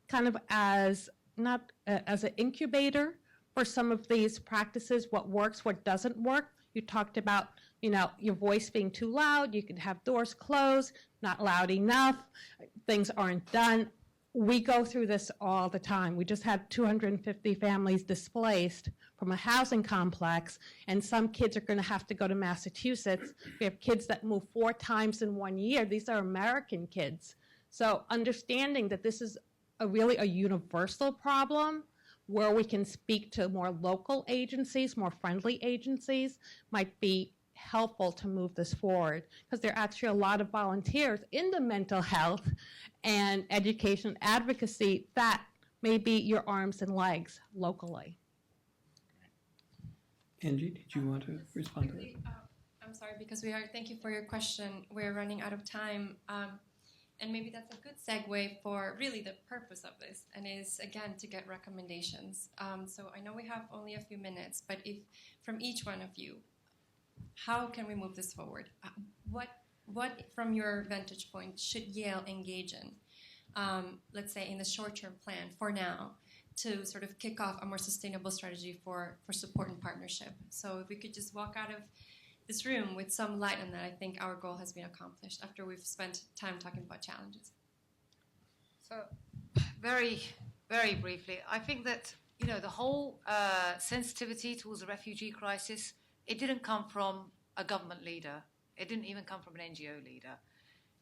kind of as not as an incubator for some of these practices, what works, what doesn't work. You talked about, your voice being too loud, you could have doors closed, not loud enough, things aren't done. We go through this all the time. We just had 250 families displaced from a housing complex, and some kids are going to have to go to Massachusetts. We have kids that move 4 times in 1 year. These are American kids. So understanding that this is really a universal problem where we can speak to more local agencies, more friendly agencies, might be helpful to move this forward, because there are actually a lot of volunteers in the mental health and education advocacy that may be your arms and legs locally. Angie, did you want to respond to that? I'm sorry, because thank you for your question. We're running out of time. And maybe that's a good segue for really the purpose of this, and is, again, to get recommendations. So I know we have only a few minutes, but if from each one of you, how can we move this forward? What, from your vantage point, should Yale engage in, let's say, in the short-term plan for now, to sort of kick off a more sustainable strategy for support and partnership? So if we could just walk out of this room with some light on that, I think our goal has been accomplished after we've spent time talking about challenges. So, very, very briefly, I think that, the whole sensitivity towards the refugee crisis, it didn't come from a government leader. It didn't even come from an NGO leader.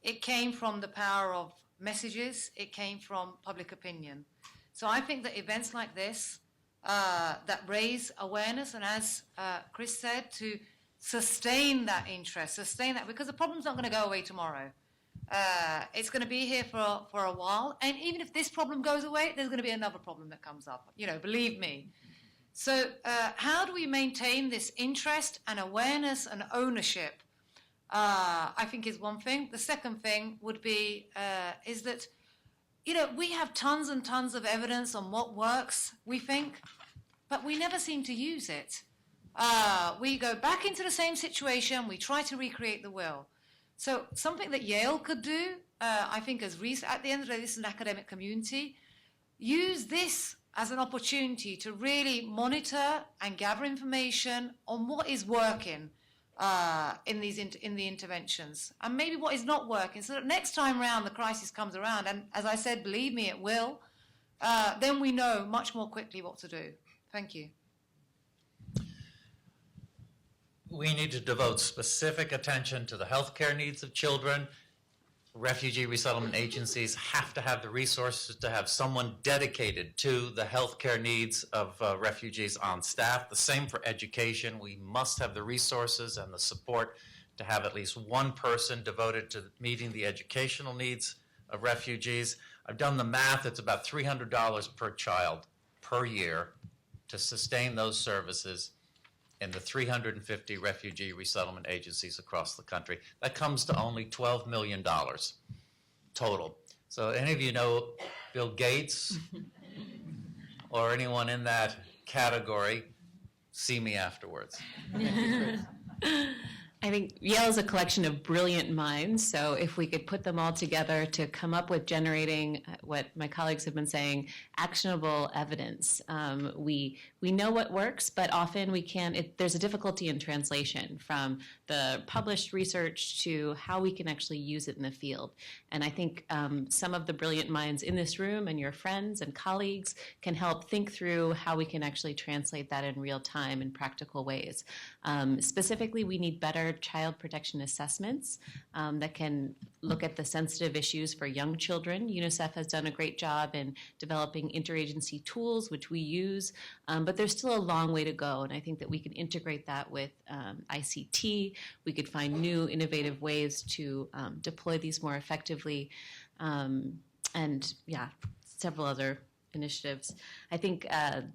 It came from the power of messages. It came from public opinion. So I think that events like this that raise awareness, and as Chris said, to sustain that interest, because the problem's not going to go away tomorrow. It's going to be here for a while. And even if this problem goes away, there's going to be another problem that comes up, believe me. So how do we maintain this interest and awareness and ownership? I think is one thing. The second thing would be is that, we have tons and tons of evidence on what works, we think, but we never seem to use it. We go back into the same situation. We try to recreate the wheel. So something that Yale could do, I think, at the end of the day, this is an academic community, use this as an opportunity to really monitor and gather information on what is working in the interventions, and maybe what is not working, so that next time around the crisis comes around, and as I said, believe me, it will, then we know much more quickly what to do. Thank you. We need to devote specific attention to the healthcare needs of children. Refugee resettlement agencies have to have the resources to have someone dedicated to the healthcare needs of refugees on staff. The same for education. We must have the resources and the support to have at least one person devoted to meeting the educational needs of refugees. I've done the math. It's about $300 per child per year to sustain those services in the 350 refugee resettlement agencies across the country. That comes to only $12 million total. So any of you know Bill Gates or anyone in that category, see me afterwards. I think Yale is a collection of brilliant minds, so if we could put them all together to come up with generating what my colleagues have been saying, actionable evidence. We know what works, but often we can't, there's a difficulty in translation from the published research to how we can actually use it in the field. And I think some of the brilliant minds in this room and your friends and colleagues can help think through how we can actually translate that in real time in practical ways. Specifically, we need better child protection assessments that can look at the sensitive issues for young children. UNICEF has done a great job in developing interagency tools, which we use, but there's still a long way to go, and I think that we can integrate that with ICT. We could find new innovative ways to deploy these more effectively, and yeah, several other initiatives. I think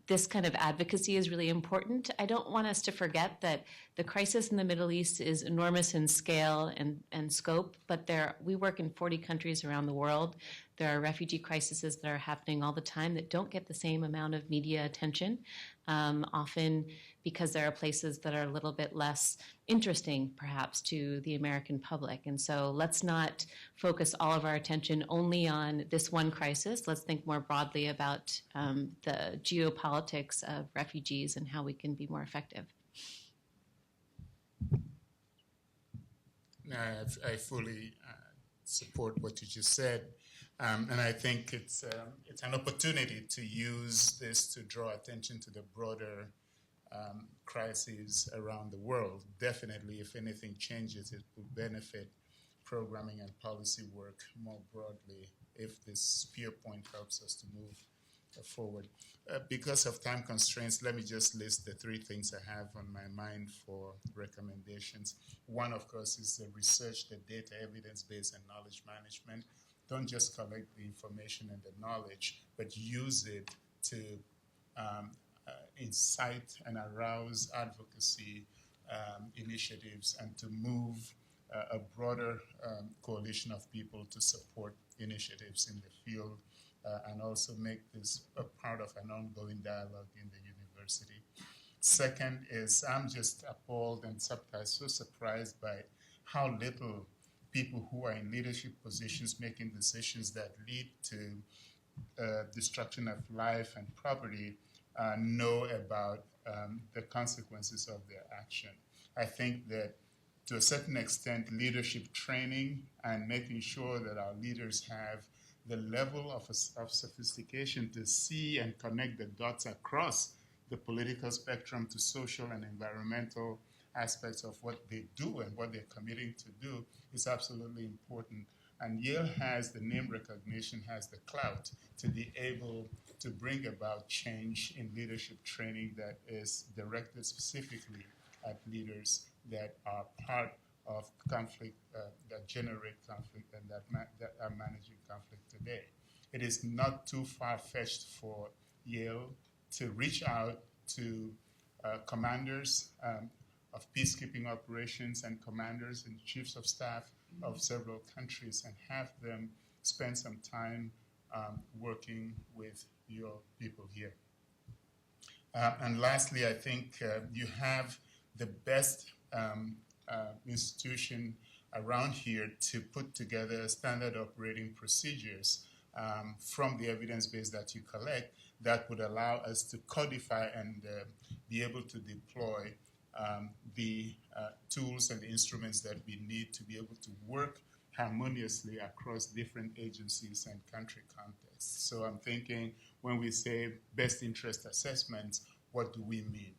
this kind of advocacy is really important. I don't want us to forget that the crisis in the Middle East is enormous in scale and scope, but we work in 40 countries around the world. There are refugee crises that are happening all the time that don't get the same amount of media attention, often because there are places that are a little bit less interesting, perhaps, to the American public. And so let's not focus all of our attention only on this one crisis. Let's think more broadly about the geopolitics of refugees and how we can be more effective. I fully support what you just said. And I think it's an opportunity to use this to draw attention to the broader crises around the world. Definitely, if anything changes, it will benefit programming and policy work more broadly if this spear point helps us to move forward. Because of time constraints, let me just list the three things I have on my mind for recommendations. One, of course, is the research, the data, evidence-based, and knowledge management. Don't just collect the information and the knowledge, but use it to incite and arouse advocacy initiatives and to move a broader coalition of people to support initiatives in the field and also make this a part of an ongoing dialogue in the university. Second is I'm just appalled and sometimes so surprised by how little people who are in leadership positions making decisions that lead to destruction of life and property know about the consequences of their action. I think that to a certain extent, leadership training and making sure that our leaders have the level of sophistication to see and connect the dots across the political spectrum to social and environmental aspects of what they do and what they're committing to do is absolutely important. And Yale has the name recognition, has the clout to be able to bring about change in leadership training that is directed specifically at leaders that are part of conflict, that generate conflict and that are managing conflict today. It is not too far-fetched for Yale to reach out to commanders of peacekeeping operations and commanders and chiefs of staff of several countries and have them spend some time working with your people here. And lastly, I think you have the best institution around here to put together standard operating procedures from the evidence base that you collect that would allow us to codify and be able to deploy the tools and the instruments that we need to be able to work harmoniously across different agencies and country contexts. So I'm thinking when we say best interest assessments, what do we mean?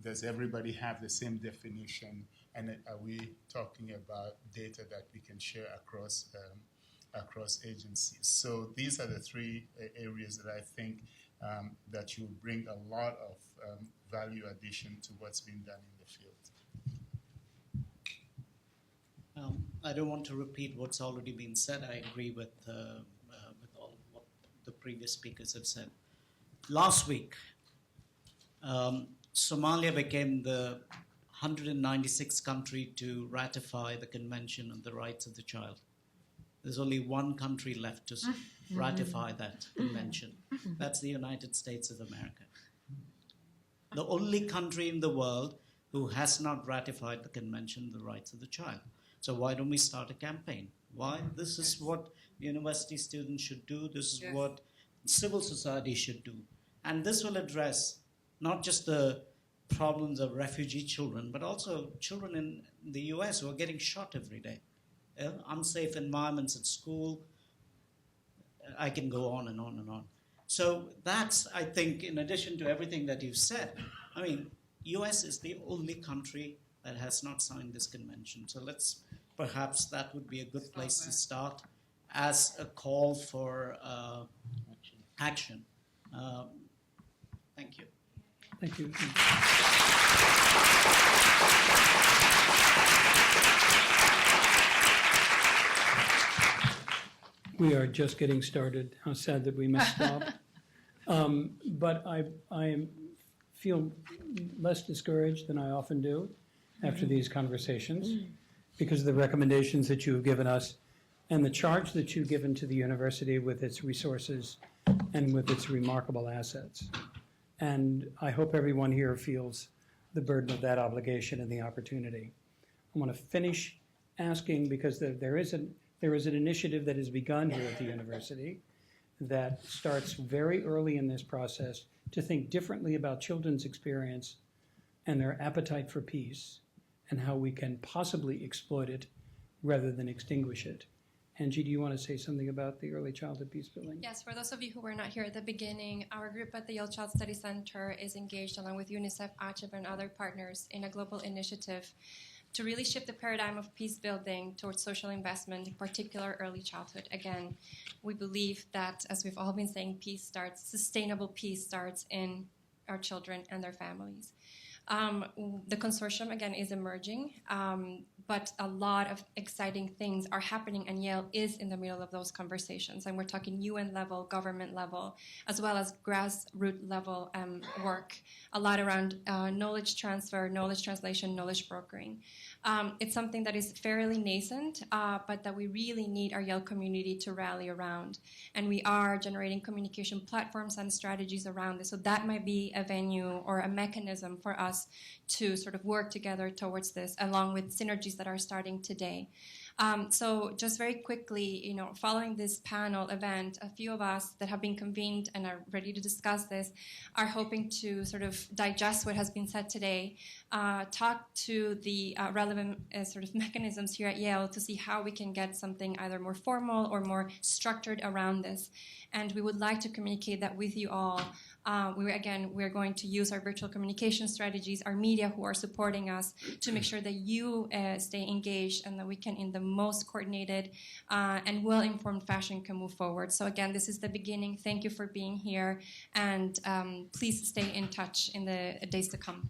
Does everybody have the same definition? And are we talking about data that we can share across agencies? So these are the three areas that I think that you bring a lot of value addition to what's been done in the field. I don't want to repeat what's already been said. I agree with all what the previous speakers have said. Last week, Somalia became the 196th country to ratify the Convention on the Rights of the Child. There's only one country left to ratify that convention. That's the United States of America. The only country in the world who has not ratified the Convention on the Rights of the Child. So why don't we start a campaign? Why? This is what university students should do. This is what civil society should do. And this will address not just the problems of refugee children, but also children in the US who are getting shot every day. Unsafe environments at school. I can go on and on and on. So that's, I think, in addition to everything that you've said, I mean, US is the only country that has not signed this convention. So perhaps that would be a good place to start as a call for action. Thank you. Thank you. We are just getting started. How sad that we must stop. But I feel less discouraged than I often do after these conversations because of the recommendations that you have given us and the charge that you've given to the university with its resources and with its remarkable assets. And I hope everyone here feels the burden of that obligation and the opportunity. I want to finish asking, because there is an initiative that has begun here at the university that starts very early in this process to think differently about children's experience and their appetite for peace and how we can possibly exploit it rather than extinguish it. Angie, do you want to say something about the early childhood peace building? Yes, for those of you who were not here at the beginning, our group at the Yale Child Study Center is engaged along with UNICEF, ACEV, and other partners in a global initiative to really shift the paradigm of peace building towards social investment, in particular early childhood. Again, we believe that, as we've all been saying, sustainable peace starts in our children and their families. The consortium, again, is emerging, but a lot of exciting things are happening, and Yale is in the middle of those conversations. And we're talking UN level, government level, as well as grassroots level work, a lot around knowledge transfer, knowledge translation, knowledge brokering. It's something that is fairly nascent, but that we really need our Yale community to rally around. And we are generating communication platforms and strategies around this. So that might be a venue or a mechanism for us to sort of work together towards this, along with synergies that are starting today. So just very quickly, following this panel event, a few of us that have been convened and are ready to discuss this are hoping to sort of digest what has been said today, talk to the relevant sort of mechanisms here at Yale to see how we can get something either more formal or more structured around this. And we would like to communicate that with you all. We're going to use our virtual communication strategies, our media who are supporting us, to make sure that you stay engaged and that we can, in the most coordinated and well-informed fashion, can move forward. So again, this is the beginning. Thank you for being here, and please stay in touch in the days to come.